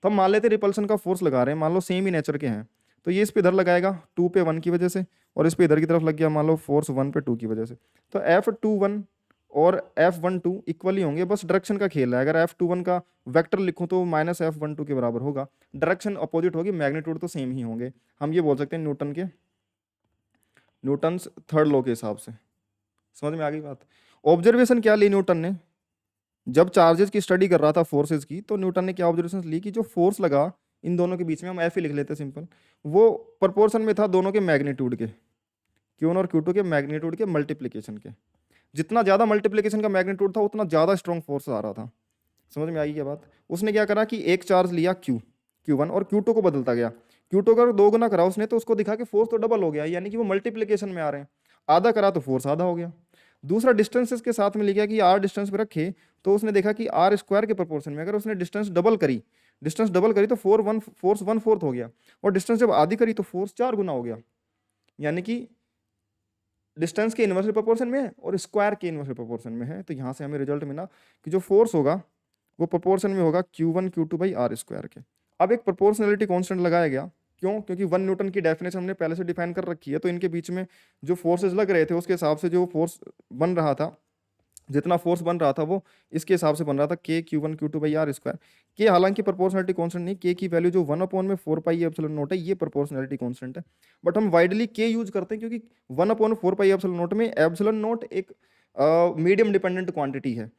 तो हम मान लेते हैं रिपल्सन का फोर्स लगा रहे हैं, मान लो सेम ही नेचर के हैं, तो ये इस पे इधर लगाएगा 2 पे 1 की वजह से, और इस पे इधर की तरफ लग गया मान लो फोर्स 1 पे 2 की वजह से, तो F21 और F12 इक्वली होंगे, बस डायरेक्शन का खेल है। अगर F21 का वेक्टर लिखूं तो -F12 के बराबर होगा, डायरेक्शन अपोजिट होगी, मैग्नीट्यूड तो सेम ही होंगे। हम ये बोल सकते हैं न्यूटन्स थर्ड लॉ के हिसाब से। समझ में आ गई बात? ऑब्जर्वेशन क्या ली न्यूटन ने, जब चार्जेस की स्टडी कर रहा था फोर्सेस की, तो न्यूटन ने क्या ऑब्जर्वेशन ली कि जो फोर्स लगा इन दोनों के बीच में, हम एफ ही लिख लेते हैं सिंपल, वो प्रोपोर्शन में था दोनों के मैग्नीट्यूड के, Q1 और Q2 के मैग्नीट्यूड के मल्टीप्लीकेशन के। जितना ज़्यादा मल्टीप्लीकेशन का मैग्नीट्यूड था उतना ज़्यादा स्ट्रॉन्ग फोर्स आ रहा था। समझ में आई क्या बात? उसने क्या करा कि एक चार्ज लिया Q1 और Q2 को बदलता गया, Q2 का 2 गुना करा उसने तो उसको दिखा कि फोर्स तो डबल हो गया, यानी कि वो मल्टीप्लीकेशन में आ रहे हैं। आधा करा तो फोर्स आधा हो गया। दूसरा डिस्टेंसेस के साथ में लिखा कि आर डिस्टेंस पे रखे तो उसने देखा कि आर स्क्वायर के प्रोपोर्शन में अगर उसने डिस्टेंस डबल करी तो फोर्स 1/4 हो गया, और डिस्टेंस जब आधी करी तो फोर्स 4 गुना हो गया, यानी कि डिस्टेंस के इन्वर्सली प्रोपोर्शन में है और स्क्वायर के इन्वर्सली प्रोपोर्शन में है। तो यहाँ से हमें रिजल्ट मिला कि जो फोर्स होगा वो प्रोपोर्शन में होगा Q1 Q2 by are square के। अब एक प्रोपोर्शनलिटी कांस्टेंट लगाया गया, क्यों? क्योंकि 1 न्यूटन की डेफिनेशन हमने पहले से डिफाइन कर रखी है, तो इनके बीच में जो फोर्सेज लग रहे थे उसके हिसाब से जो फोर्स बन रहा था, जितना फोर्स बन रहा था वो इसके हिसाब से बन रहा था K Q1 Q2 by are square के। हालांकि प्रोपोर्शनलिटी कांस्टेंट नहीं, K की वैल्यू जो 1/4 पाई एप्सिलॉन नॉट है ये प्रोपोर्शनलिटी कांस्टेंट है, बट हम वाइडली K यूज करते हैं क्योंकि 1/4 पाई एप्सिलॉन नॉट में एप्सिलॉन नॉट एक मीडियम डिपेंडेंट क्वांटिटी है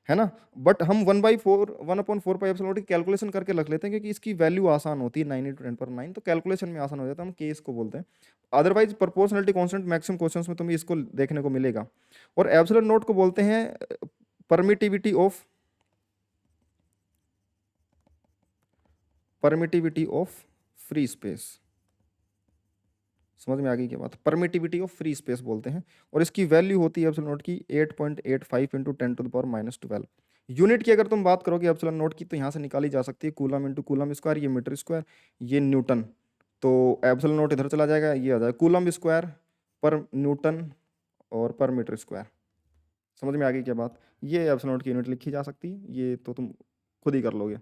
ना। बट हम 1/4 पाई एप्सिलॉन नॉट की कैलकुलेशन करके रख लेते हैं क्योंकि इसकी वैल्यू आसान होती है 9 × 10⁹, तो कैलकुलेशन में आसान हो जाता है, हम K इसको बोलते हैं। Otherwise proportionality constant maximum questions में तुम्हें इसको देखने को मिलेगा। और एप्सिलॉन नॉट को बोलते हैं परमिटिविटी ऑफ फ्री स्पेस। समझ में आ गई क्या बात? परमिटिविटी ऑफ फ्री स्पेस बोलते हैं, और इसकी वैल्यू होती है एप्सिलॉन नॉट की 8.85 × 10⁻⁻12। यूनिट की अगर तुम बात करोगे एप्सिलॉन नॉट की तो यहाँ से निकाली जा सकती है कूलम इंटू कूलम स्क्वायर, ये मीटर स्क्वायर, ये न्यूटन, तो एप्सिलॉन नॉट इधर चला जाएगा, ये आ जाएगा कूलम स्क्वायर पर न्यूटन और पर मीटर स्क्वायर। समझ में आ गई क्या बात? ये एप्सिलॉन नॉट की यूनिट लिखी जा सकती है, ये तो तुम खुद ही कर लोगे,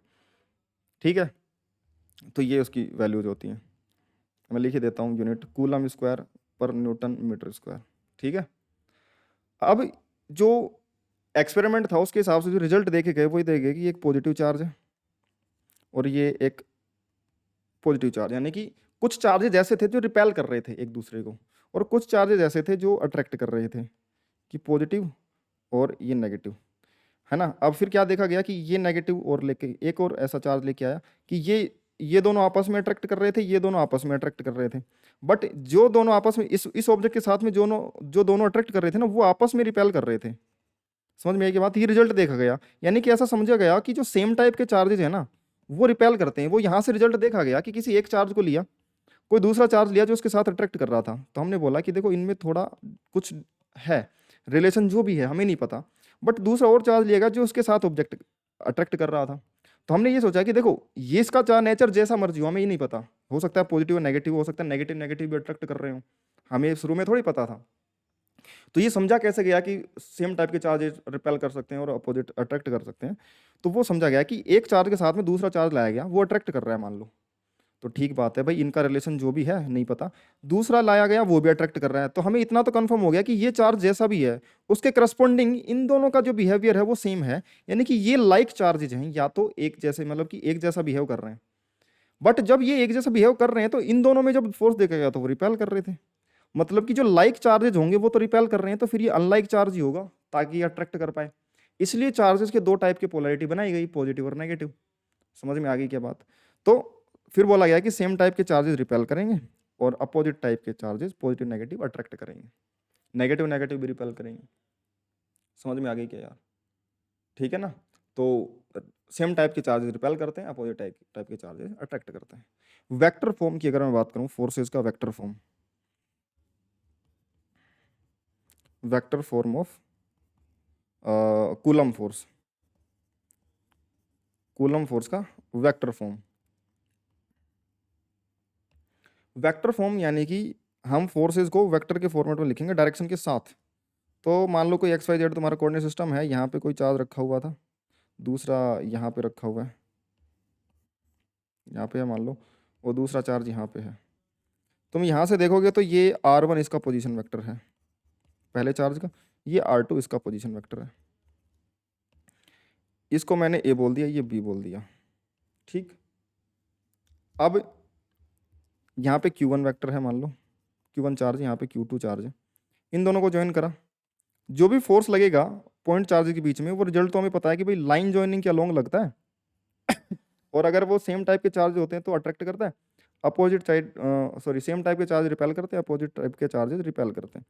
ठीक है। तो ये उसकी वैल्यूज होती हैं, मैं लिख ही देता हूँ यूनिट कूलम स्क्वायर पर न्यूटन मीटर स्क्वायर, ठीक है। अब जो एक्सपेरिमेंट था उसके हिसाब से जो रिजल्ट देखे गए वही देखे गए कि एक पॉजिटिव चार्ज है और ये एक पॉजिटिव चार्ज, यानी कि कुछ चार्जेज ऐसे थे जो रिपेल कर रहे थे एक दूसरे को, और कुछ चार्जेज ऐसे थे जो अट्रैक्ट कर रहे थे, कि पॉजिटिव और ये नेगेटिव, है ना। अब फिर क्या देखा गया कि ये नेगेटिव और लेके एक और ऐसा चार्ज लेके आया कि ये दोनों आपस में अट्रैक्ट कर रहे थे, ये दोनों आपस में अट्रैक्ट कर रहे थे, बट जो दोनों आपस में इस ऑब्जेक्ट के साथ में जो दोनों अट्रैक्ट कर रहे थे ना वो आपस में रिपेल कर रहे थे। समझ में आई कि बात? ये रिजल्ट देखा गया, यानी कि ऐसा समझा गया कि जो सेम टाइप के चार्जेज है ना वो रिपेल करते हैं। वो यहाँ से रिजल्ट देखा गया कि किसी एक चार्ज को लिया, कोई दूसरा चार्ज लिया जो उसके साथ अट्रैक्ट कर रहा था, तो हमने बोला कि देखो इनमें थोड़ा कुछ है रिलेशन, जो भी है हमें नहीं पता, बट दूसरा और चार्ज लिएगा जो उसके साथ ऑब्जेक्ट अट्रैक्ट कर रहा था। तो हमने ये सोचा कि देखो ये इसका चार नेचर जैसा मर्जी हो, हमें ये नहीं पता, हो सकता है पॉजिटिव और नेगेटिव, हो सकता है नेगेटिव नेगेटिव भी अट्रैक्ट कर रहे हो, हमें शुरू में थोड़ी पता था। तो ये समझा कैसे गया कि सेम टाइप के चार्जेस रिपेल कर सकते हैं और अपोजिट अट्रैक्ट कर सकते हैं। तो वो समझा गया कि एक चार्ज के साथ में दूसरा चार्ज लाया गया, वो अट्रैक्ट कर रहा है मान लो, तो ठीक बात है भाई, इनका रिलेशन जो भी है नहीं पता, दूसरा लाया गया वो भी अट्रैक्ट कर रहा है, तो हमें इतना तो कंफर्म हो गया कि ये चार्ज जैसा भी है उसके करस्पॉन्डिंग इन दोनों का जो बिहेवियर है वो सेम है, यानी कि ये लाइक चार्जेज हैं, या तो एक जैसे, मतलब कि एक जैसा बिहेव कर रहे हैं। बट जब ये एक जैसा बिहेव कर रहे हैं तो इन दोनों में जब फोर्स देखा गया तो वो रिपेल कर रहे थे, मतलब कि जो लाइक चार्जेज होंगे वो तो रिपेल कर रहे हैं, तो फिर ये अनलाइक चार्ज ही होगा ताकि ये अट्रैक्ट कर पाए। इसलिए चार्जेस के दो टाइप की पोलैरिटी बनाई गई, पॉजिटिव और नेगेटिव। समझ में आ गई क्या बात? तो फिर बोला गया कि सेम टाइप के चार्जेस रिपेल करेंगे और अपोजिट टाइप के चार्जेस पॉजिटिव नेगेटिव अट्रैक्ट करेंगे, नेगेटिव नेगेटिव भी रिपेल करेंगे। समझ में आ गई क्या यार? ठीक है ना? तो सेम टाइप के चार्जेस रिपेल करते हैं, अपोजिट टाइप के चार्जेस अट्रैक्ट करते हैं। वेक्टर फॉर्म की अगर मैं बात करूं, फोर्सेस का vector form, vector form of coulomb force, coulomb force का वेक्टर फॉर्म। वेक्टर फॉर्म यानी कि हम फोर्सेस को वेक्टर के फॉर्मेट में लिखेंगे डायरेक्शन के साथ। तो मान लो कोई एक्स वाई जेड तुम्हारा कोऑर्डिनेट सिस्टम है, यहाँ पे कोई चार्ज रखा हुआ था, दूसरा यहाँ पे रखा हुआ है, यहाँ पे है मान लो, और दूसरा चार्ज यहाँ पे है। तुम यहाँ से देखोगे तो ये r1 इसका पोजीशन वेक्टर है पहले चार्ज का, ये r2 इसका पोजीशन वेक्टर है। इसको मैंने a बोल दिया, ये b बोल दिया। ठीक, अब यहाँ पे q1 वेक्टर है, मान लो q1 चार्ज, यहाँ पे q2 चार्ज है। इन दोनों को ज्वाइन करा, जो भी फोर्स लगेगा पॉइंट चार्ज के बीच में, वो रिजल्ट तो हमें पता है कि भाई लाइन ज्वाइनिंग के अलोंग लगता है और अगर वो सेम टाइप के चार्ज होते हैं तो अट्रैक्ट करता है, opposite side sorry same type के चार्ज रिपेल करते हैं, अपोजिट टाइप के चार्जेस रिपेल करते हैं।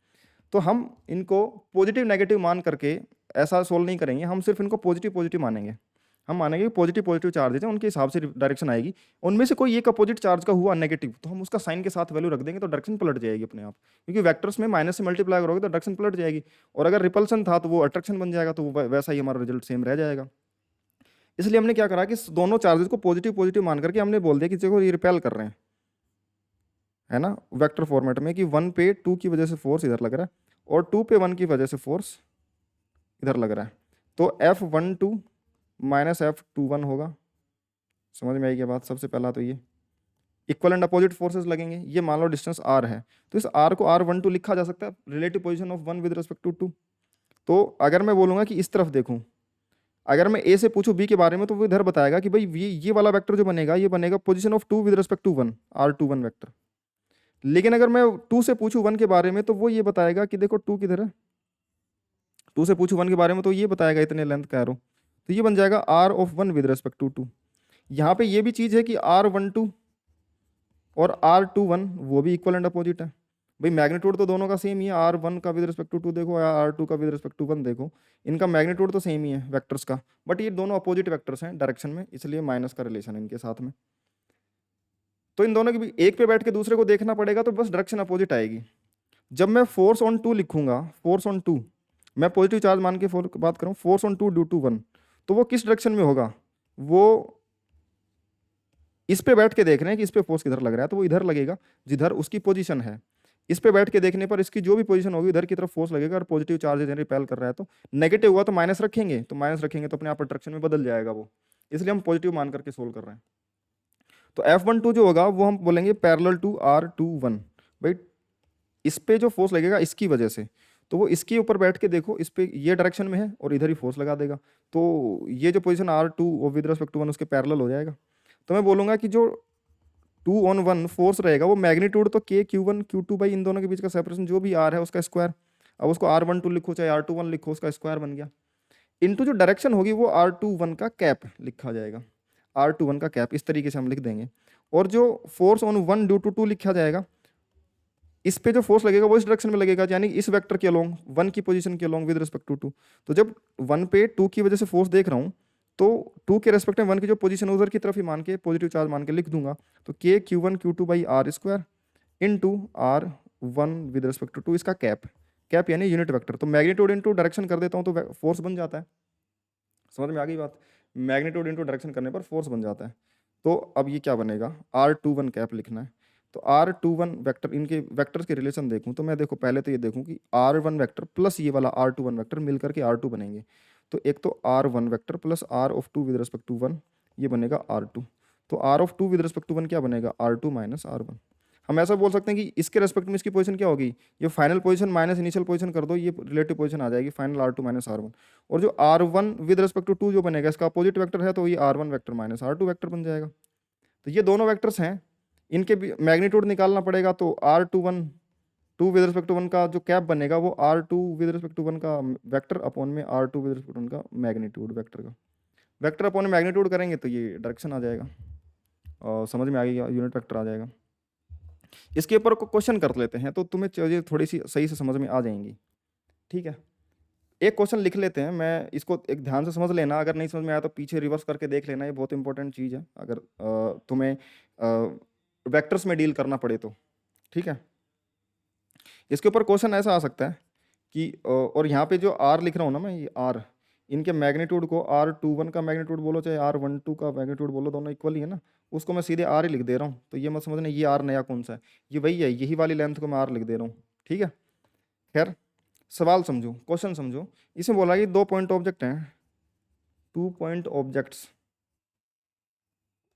तो हम इनको पॉजिटिव नेगेटिव मान करके ऐसा सोल्व नहीं करेंगे, हम सिर्फ इनको पॉजिटिव पॉजिटिव मानेंगे। हम मानेंगे पॉजिटिव पॉजिटिव चार्जेस हैं, उनके हिसाब से डायरेक्शन आएगी। उनमें से कोई एक अपोजिट चार्ज का हुआ नेगेटिव, तो हम उसका साइन के साथ वैल्यू रख देंगे, तो डायरेक्शन पलट जाएगी अपने आप, क्योंकि वेक्टर्स में माइनस से मल्टीप्लाई करोगे तो डायरेक्शन पलट जाएगी। और अगर रिपल्सन था तो वो अट्रैक्शन बन जाएगा, तो वैसा ही हमारा रिजल्ट सेम रह जाएगा। इसलिए हमने क्या करा कि दोनों चार्जेस को पॉजिटिव पॉजिटिव मान करके हमने बोल दिया कि देखो ये रिपेल कर रहे हैं, है ना, वेक्टर फॉर्मेट में, कि 1 पे 2 की वजह से फोर्स इधर लग रहा है और 2 पे 1 की वजह से फोर्स इधर लग रहा है। तो F12 माइनस F21 होगा। समझ में आई क्या बात? सबसे पहला तो ये इक्वल एंड अपोजिट फोर्सेस लगेंगे। ये मान लो डिस्टेंस r है, तो इस r को R12 लिखा जा सकता है, relative position of 1 with respect to 2। तो अगर मैं बोलूंगा कि इस तरफ देखूं, अगर मैं a से पूछूं b के बारे में, तो वो इधर बताएगा कि भाई ये वाला वेक्टर जो बनेगा, ये बनेगा position of 2 with respect to 1, R21 vector. लेकिन अगर मैं 2 से पूछूं 1 के बारे में, तो वो ये बताएगा कि देखो 2 किधर है। 2 से पूछूं 1 के बारे में, तो ये बताएगा इतने लेंथ का एरो, तो ये बन जाएगा r of 1 with respect to 2। यहाँ पे ये भी चीज है कि R12 और R21 वो भी इक्वल एंड अपोजिट है। भाई मैग्नीट्यूड तो दोनों का सेम ही है, R1 का विद रिस्पेक्ट टू 2 देखो या R2 का विद रिस्पेक्ट टू 1 देखो, इनका मैग्नीट्यूड तो सेम ही है वेक्टर्स का, बट ये दोनों अपोजिट वेक्टर्स हैं डायरेक्शन में, इसलिए माइनस का रिलेशन है इनके साथ में। तो इन दोनों के भी एक पे बैठ के दूसरे को देखना पड़ेगा, तो बस डायरेक्शन अपोजिट आएगी। जब मैं फोर्स ऑन 2 लिखूंगा, फोर्स ऑन 2, मैं पॉजिटिव चार्ज मान के बात करूं, फोर्स ऑन 2 ड्यू टू 1, तो वो किस डायरेक्शन में होगा? वो इस पे बैठ के देख रहे हैं कि इस पे फोर्स किधर लग रहा है, तो वो इधर लगेगा जिधर उसकी पोजीशन है। इस पे बैठ के देखने पर इसकी जो भी पोजीशन होगी इधर की तरफ फोर्स लगेगा, और पॉजिटिव चार्ज इधर रिपेल कर रहा है, तो नेगेटिव हुआ तो माइनस रखेंगे, तो माइनस रखेंगे तो अपने आप डायरेक्शन में बदल जाएगा वो, इसलिए हम पॉजिटिव मान करके सोल्व कर रहे हैं। तो F12 जो होगा वो हम बोलेंगे पैरेलल टू R21। भाई इस पे जो फोर्स लगेगा इसकी वजह से, तो वो इसके ऊपर बैठ के देखो, इस पे ये डायरेक्शन में है और इधर ही फोर्स लगा देगा, तो ये जो position R2 with respect to 1 उसके पैरेलल हो जाएगा। तो मैं बोलूंगा कि जो 2 on 1 फोर्स रहेगा, वो मैग्नीट्यूड तो K Q1 Q2 बाई इन दोनों के बीच का सेपरेशन जो भी R है उसका स्क्वायर, अब उसको R12 लिखो चाहे R21 लिखो, उसका स्क्वायर बन गया, इनटू जो डायरेक्शन होगी वो R21 का कैप लिखा जाएगा, R21 का कैप इस तरीके से हम लिख देंगे। और जो फोर्स ऑन 1 ड्यू टू 2 लिखा जाएगा, इस पे जो फोर्स लगेगा वो इस डायरेक्शन में लगेगा, यानी इस वेक्टर के अलोंग 1 की पोजीशन के अलोंग विद रिस्पेक्ट टू 2। तो जब 1 पे 2 की वजह से फोर्स देख रहा हूँ, तो 2 के रेस्पेक्ट में 1 की जो पोजीशन है उधर की तरफ ही मान के पॉजिटिव चार्ज मान के लिख दूंगा, तो K Q1 Q2 by R square into R1 with respect to 2 इसका कैप, कैप यानी यूनिट वेक्टर। तो मैग्नीट्यूड इंटू डायरेक्शन कर देता हूँ तो फोर्स बन जाता है। समझ में आ गई बात? मैग्नीट्यूड इंटू डायरेक्शन करने पर फोर्स बन जाता है। तो अब ये क्या बनेगा, R21 कैप लिखना है। तो R21 वेक्टर, इनके वेक्टर्स के रिलेशन देखूं तो मैं देखो पहले तो ये देखूं कि R1 वेक्टर प्लस ये वाला R21 वेक्टर मिलकर के R2 बनेंगे। तो एक तो R1 vector plus R of 2 with respect to 1, ये बनेगा R2। तो R of 2 with respect to 1 क्या बनेगा, R2 माइनस R1। हम ऐसा बोल सकते हैं कि इसके रेस्पेक्ट में इसकी पोजीशन क्या होगी, ये final position minus initial position कर दो, ये रिलेटिव पोजीशन आ जाएगी, फाइनल R2 माइनस R1। और जो R1 विद रिस्पेक्ट टू 2 जो बनेगा, इसका अपोजिट वेक्टर है, तो ये R1 vector minus R2 vector बन जाएगा। तो ये दोनों वेक्टर्स हैं, इनके मैग्नीट्यूड निकालना पड़ेगा, तो R21 2 विद रिस्पेक्ट टू 1 का जो कैप बनेगा वो R2 विद रिस्पेक्ट टू 1 का वेक्टर अपॉन में R2 विद रिस्पेक्ट टू 1 का मैग्नीट्यूड वेक्टर का, वेक्टर अपॉन मैग्नीट्यूड करेंगे तो ये डायरेक्शन आ जाएगा, और समझ में आ गई, यूनिट वेक्टर आ जाएगा। इसके ऊपर क्वेश्चन कर लेते हैं तो तुम्हें चीज़ें थोड़ी सी सही से समझ में आ जाएंगी। ठीक है, एक क्वेश्चन लिख लेते हैं, मैं इसको एक ध्यान से समझ लेना, अगर नहीं समझ में आया तो पीछे रिवर्स करके देख लेना, ये बहुत इंपॉर्टेंट चीज़ है अगर तुम्हें वेक्टर्स में डील करना पड़े तो। ठीक है, इसके ऊपर क्वेश्चन ऐसा आ सकता है कि और यहाँ पे जो आर लिख रहा हूँ ना मैं, ये आर, इनके मैग्नीट्यूड को R21 का मैग्नीट्यूड बोलो चाहे R12 का मैग्नीट्यूड बोलो, दोनों इक्वल ही है ना, उसको मैं सीधे आर ही लिख दे रहा हूँ। तो ये मत समझना ये आर नया कौन सा है, ये वही है, यही वाली लेंथ को मैं आर लिख दे रहा हूँ। ठीक है, खैर सवाल समझो, क्वेश्चन समझो। इसमें बोला कि 2 पॉइंट ऑब्जेक्ट हैं, 2 पॉइंट ऑब्जेक्ट्स,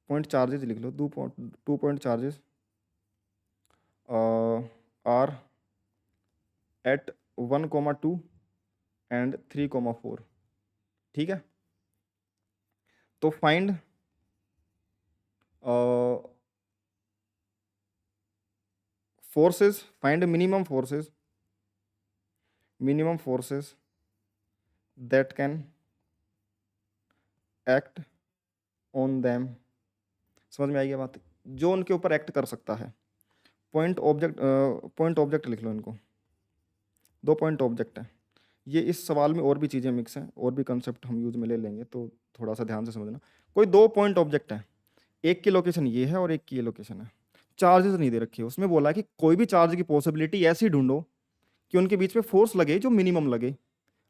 पॉइंट चार्जेस लिख लो, 2 point charges are at 1,2 and 3,4। ठीक है, तो find forces, find minimum forces that can act on them। समझ में आई क्या बात, जो उनके ऊपर एक्ट कर सकता है। पॉइंट ऑब्जेक्ट लिख लो इनको, 2 पॉइंट ऑब्जेक्ट है। ये इस सवाल में और भी चीज़ें मिक्स हैं, और भी कंसेप्ट हम यूज में ले लेंगे, तो थोड़ा सा ध्यान से समझना। कोई 2 पॉइंट ऑब्जेक्ट है, एक की लोकेशन ये है और एक की ये लोकेशन है, चार्जेस नहीं दे रखी है। उसमें बोला है कि कोई भी चार्ज की पॉसिबिलिटी ऐसी ढूंढो कि उनके बीच में फोर्स लगे जो मिनिमम लगे।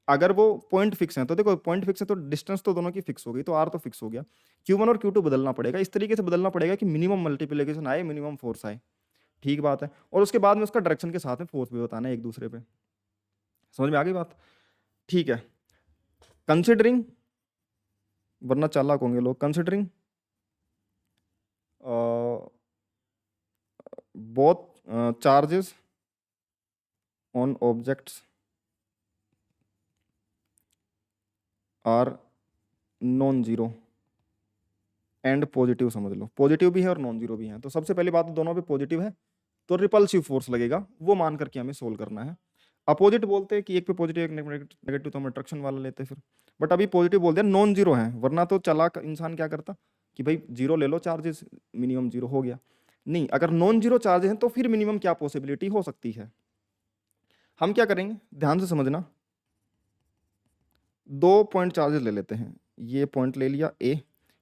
अगर वो पॉइंट फिक्स है तो देखो, पॉइंट फिक्स है तो डिस्टेंस तो दोनों की फिक्स हो गई, तो आर तो फिक्स हो गया। Q1 और Q2 बदलना पड़ेगा, इस तरीके से बदलना पड़ेगा कि मिनिमम मल्टीप्लिकेशन आए, मिनिमम फोर्स आए। ठीक बात है, और उसके बाद में उसका डायरेक्शन के साथ में फोर्स भी बताना है एक दूसरे पे। समझ में आ गई बात? ठीक है, कंसिडरिंग, वरना चालाक होंगे लोग, considering both charges on objects are non zero and positive. समझ लो पॉजिटिव भी है और नॉन जीरो भी है। तो सबसे पहली बात, दोनों पे पॉजिटिव है तो रिपल्सिव फोर्स लगेगा, वो मान करके हमें सोल्व करना है। अपोजिट बोलते हैं कि एक पे पॉजिटिव एक नेगेटिव, तो हम अट्रैक्शन वाला लेते हैं फिर। बट अभी पॉजिटिव बोलते हैं, नॉन जीरो है, वरना तो चालाक इंसान क्या करता कि भाई जीरो ले लो चार्जेस, मिनिमम जीरो हो गया। नहीं, अगर नॉन जीरो चार्जेस हैं तो फिर मिनिमम क्या पॉसिबिलिटी हो सकती है। हम क्या करेंगे, ध्यान से समझना, 2 पॉइंट चार्जेस ले लेते हैं। ये पॉइंट ले लिया ए,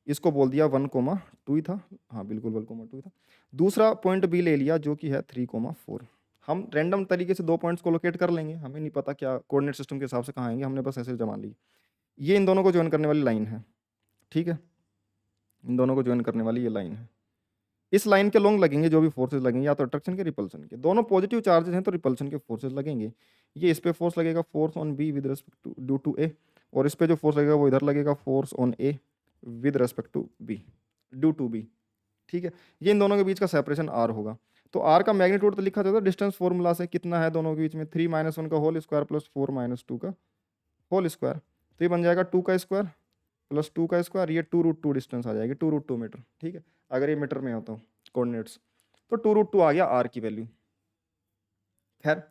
इसको बोल दिया 1,2 ही था, हाँ बिल्कुल 1,2 ही था। दूसरा पॉइंट बी ले लिया जो कि है 3,4। हम रैंडम तरीके से 2 पॉइंट्स को लोकेट कर लेंगे, हमें नहीं पता क्या कोऑर्डिनेट सिस्टम के हिसाब से कहाँ आएंगे, हमने बस ऐसे जमा ली। ये इन दोनों को ज्वाइन करने वाली लाइन है। ठीक है, इन दोनों को ज्वाइन करने वाली ये लाइन है। इस लाइन के लॉन्ग लगेंगे जो भी फोर्सेज लगेंगे, या तो अट्रैक्शन के रिपल्सन के। दोनों पॉजिटिव चार्जेस हैं तो रिपल्सन के फोर्सेज लगेंगे। ये इस पे फोर्स लगेगा, force on B with respect to due to A, और इस पे जो फोर्स लगेगा वो इधर लगेगा, force on A with respect to B due to B. ठीक है, ये इन दोनों के बीच का सेपरेशन आर होगा। तो आर का मैग्नीट्यूड तो लिखा जाता है डिस्टेंस फॉर्मूला से, कितना है दोनों के बीच में, 3 - 1 का होल स्क्वायर प्लस 4 - 2 का होल स्क्वायर। तो ये बन जाएगा 2 का स्क्वायर प्लस 2 का स्क्वायर, ये 2√2 डिस्टेंस आ जाएगी, 2√2 मीटर। ठीक है, अगर ये मीटर में होता हूँ कोऑर्डिनेट्स, तो 2√2 आ गया आर की वैल्यू। खैर,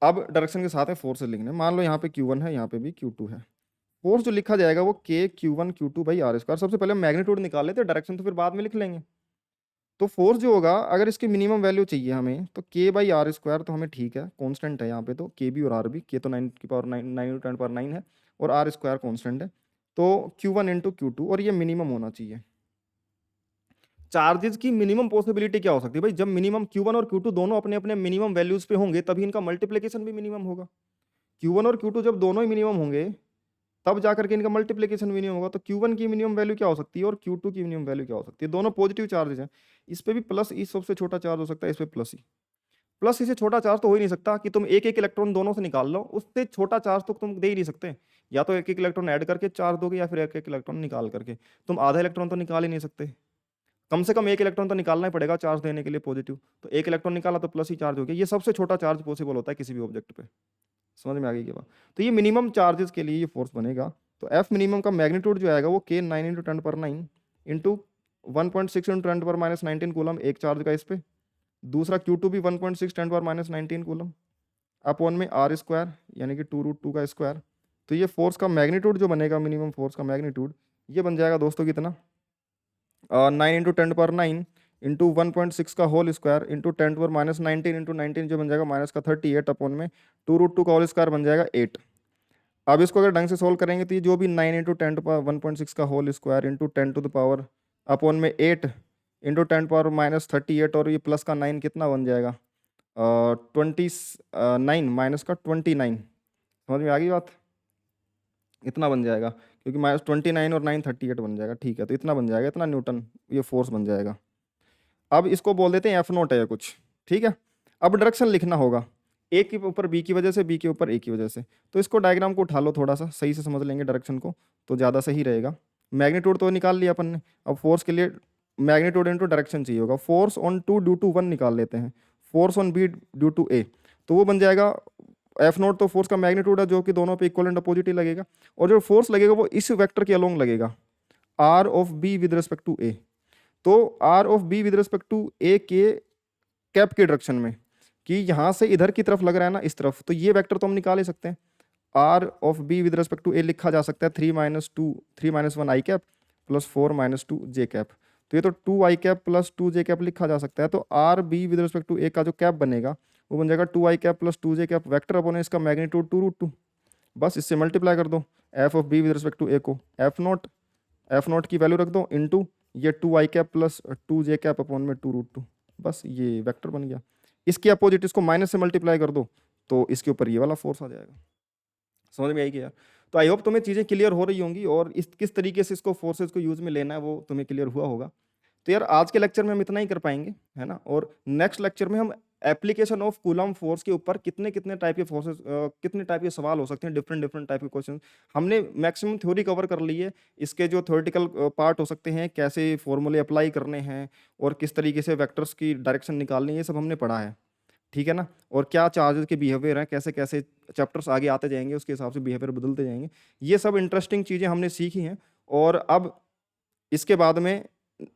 अब डायरेक्शन के साथ में फोर्स लिखने, मान लो यहाँ पे Q1 है, यहाँ पे भी Q2 है। फोर्स जो लिखा जाएगा वो K Q1 Q2 by are square. सबसे पहले मैग्नीट्यूड निकाल लेते हैं, डायरेक्शन तो फिर बाद में लिख लेंगे। तो फोर्स जो होगा, अगर इसकी मिनिमम वैल्यू चाहिए हमें, तो K बाई आर स्क्वायर तो हमें ठीक है, कॉन्स्टेंट है यहाँ पे, तो K भी और R भी, K तो 9 है और आर स्क्वायर कॉन्स्टेंट है, तो Q1 इंटू Q2, और ये मिनिमम होना चाहिए। चार्जेस की मिनिमम पॉसिबिलिटी क्या हो सकती है भाई, जब मिनिमम Q1 और Q2 दोनों अपने अपने मिनिमम वैल्यूज पे होंगे तभी इनका मल्टीप्लिकेशन भी मिनिमम होगा। Q1 और Q2 जब दोनों ही मिनिमम होंगे तब जाकर के इनका मल्टीप्लिकेशन मिनिमम होगा। तो Q1 की मिनिमम वैल्यू क्या हो सकती है और Q2 की मिनिमम वैल्यू क्या हो सकती है। दोनों पॉजिटिव चार्जेस हैं, इस पे भी प्लस ई सबसे छोटा चार्ज हो सकता है, इस पे प्लस ई। प्लस ई से छोटा चार्ज तो हो ही नहीं सकता कि तुम एक एक इलेक्ट्रॉन दोनों से निकाल लो, उससे छोटा चार्ज तो तुम दे ही नहीं सकते। या तो एक एक इलेक्ट्रॉन ऐड करके चार्ज दोगे, या फिर एक एक इलेक्ट्रॉन निकाल करके। तुम आधा इलेक्ट्रॉन तो निकाल ही नहीं सकते, कम से कम एक इलेक्ट्रॉन तो निकालना ही पड़ेगा चार्ज देने के लिए पॉजिटिव। तो एक इलेक्ट्रॉन निकाला तो प्लस ही चार्ज हो गया। ये सबसे छोटा चार्ज पॉसिबल होता है किसी भी ऑब्जेक्ट पे। समझ में आ गई क्या बात? तो ये मिनिमम चार्जेस के लिए ये फोर्स बनेगा। तो एफ मिनिमम का मैग्नीट्यूड जो आएगा वो K 9 × 10⁹ इंटू 1.6 × 10⁻19 कूलम एक चार्ज का इस पे। दूसरा Q2 भी 1.6 × 10⁻19 कूलम अपॉन में आर स्क्वायर, यानी कि 2√2 का स्क्वायर। तो ये फोर्स का मैग्नीट्यूड जो बनेगा, मिनिमम फोर्स का मैग्नीट्यूड, ये बन जाएगा दोस्तों कितना, 9 × 10⁻9 इंटू 1.6 का होल स्क्वायर इंटू 10⁻19 इंटू 19 जो बन जाएगा माइनस का 38 अपॉन में 2√2 का होल स्क्वायर बन जाएगा 8। अब इसको अगर ढंग से सोल्व करेंगे तो ये जो भी 9 इंटू 10⁻1.6 का होल स्क्वायर इंटू 10 अपॉन में 8 इंटू 10⁻−38 और ये प्लस का 9 कितना बन जाएगा 29 माइनस का 29। समझ में आ गई बात? इतना बन जाएगा क्योंकि -29 और 9 38 बन जाएगा। ठीक है, तो इतना बन जाएगा, इतना न्यूटन ये फोर्स बन जाएगा। अब इसको बोल देते हैं F0 है या कुछ। ठीक है, अब डायरेक्शन लिखना होगा, ए के ऊपर बी की वजह से, बी के ऊपर ए की वजह से। तो इसको डायग्राम को उठा लो, थोड़ा सा सही से समझ लेंगे डायरेक्शन को तो ज़्यादा सही रहेगा। मैग्नीट्यूड तो निकाल लिया अपन ने, अब फोर्स के लिए मैग्नीट्यूड इंटू डायरेक्शन चाहिए होगा। फोर्स ऑन 2 ड्यू टू 1 निकाल लेते हैं, force on B due to A, तो वो बन जाएगा F0 तो फोर्स का मैग्नीट्यूड है जो कि दोनों पे इक्वल एंड अपोजिट ही लगेगा, और जो फोर्स लगेगा वो इस वेक्टर के अलोंग लगेगा, R of B with respect to A. तो R of B with respect to A के कैप के डायरेक्शन में, कि यहाँ से इधर की तरफ लग रहा है ना, इस तरफ, तो ये वेक्टर तो हम निकाल ही सकते हैं। R of B with respect to A लिखा जा सकता है 3 - 1 I cap plus 4 - 2 J cap. तो ये तो 2 I cap plus 2 J cap लिखा जा सकता है। तो R B with respect to A का जो कैप बनेगा वो बन जाएगा 2 I cap plus 2 J cap, vector upon इसका मैग्नीट्यूड 2√2। बस इससे मल्टीप्लाई कर दो F of B with respect to A को, F0 की वैल्यू रख दो इंटू ये 2 I cap plus 2 J cap upon में 2√2। बस ये वेक्टर बन गया। इसके अपोजिट इसको माइनस से मल्टीप्लाई कर दो तो इसके ऊपर ये वाला फोर्स आ जाएगा। समझ में आएगी यार? तो आई होप तुम्हें चीज़ें क्लियर हो रही होंगी और इस किस तरीके से इसको फोर्सेस को यूज में लेना है वो तुम्हें क्लियर हुआ होगा। तो यार आज के लेक्चर में हम इतना ही कर पाएंगे, है ना, और नेक्स्ट लेक्चर में हम एप्लीकेशन ऑफ कूलम फोर्स के ऊपर कितने कितने टाइप के फोर्सेस, कितने टाइप के सवाल हो सकते हैं, डिफरेंट डिफरेंट टाइप के क्वेश्चन। हमने मैक्सिमम थ्योरी कवर कर ली है, इसके जो थ्योरेटिकल पार्ट हो सकते हैं, कैसे फॉर्मूले अप्लाई करने हैं और किस तरीके से वेक्टर्स की डायरेक्शन निकालनी है, ये सब हमने पढ़ा है। ठीक है ना, और क्या चार्जेस के बिहेवियर हैं, कैसे कैसे चैप्टर्स आगे आते जाएंगे उसके हिसाब से बिहेवियर बदलते जाएंगे, ये सब इंटरेस्टिंग चीज़ें हमने सीखी हैं। और अब इसके बाद में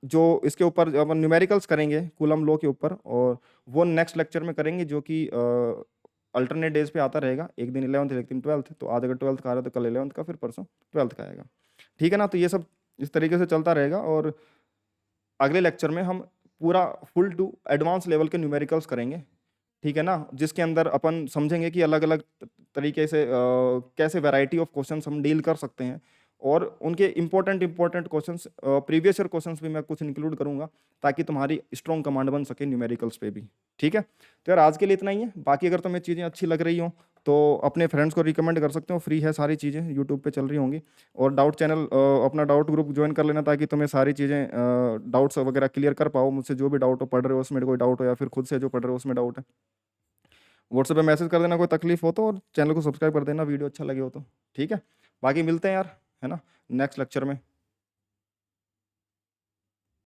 जो इसके ऊपर अब न्यूमेरिकल्स करेंगे कूलम लॉ के ऊपर, और वो नेक्स्ट लेक्चर में करेंगे जो कि अल्टरनेट डेज पे आता रहेगा, एक दिन 11th एक दिन 12th। तो आज अगर 12th का आ रहा है तो कल 11th का, फिर परसों 12th का आएगा। ठीक है ना, तो ये सब इस तरीके से चलता रहेगा। और अगले लेक्चर में हम पूरा फुल टू एडवांस लेवल के न्यूमेरिकल्स करेंगे। ठीक है ना, जिसके अंदर अपन समझेंगे कि अलग अलग तरीके से कैसे वैरायटी ऑफ क्वेश्चंस हम डील कर सकते हैं, और उनके important questions, previous year questions भी मैं कुछ इंक्लूड करूंगा ताकि तुम्हारी स्ट्रॉन्ग कमांड बन सके न्यूमेरिकल्स पे भी। ठीक है, तो यार आज के लिए इतना ही है। बाकी अगर तुम्हें चीज़ें अच्छी लग रही हो तो अपने फ्रेंड्स को रिकमेंड कर सकते हो, फ्री है सारी चीज़ें, यूट्यूब पे चल रही होंगी। और डाउट चैनल, अपना डाउट ग्रुप ज्वाइन कर लेना ताकि तुम्हें सारी चीज़ें, डाउट्स वगैरह क्लियर कर पाओ मुझसे, जो भी डाउट हो, पढ़ रहे हो उसमें कोई डाउट हो या फिर खुद से जो पढ़ रहे हो उसमें डाउट है, व्हाट्सएप पे मैसेज कर देना कोई तकलीफ हो तो, और चैनल को सब्सक्राइब कर देना वीडियो अच्छा लगे हो तो। ठीक है, बाकी मिलते हैं यार, है ना, नेक्स्ट लेक्चर में।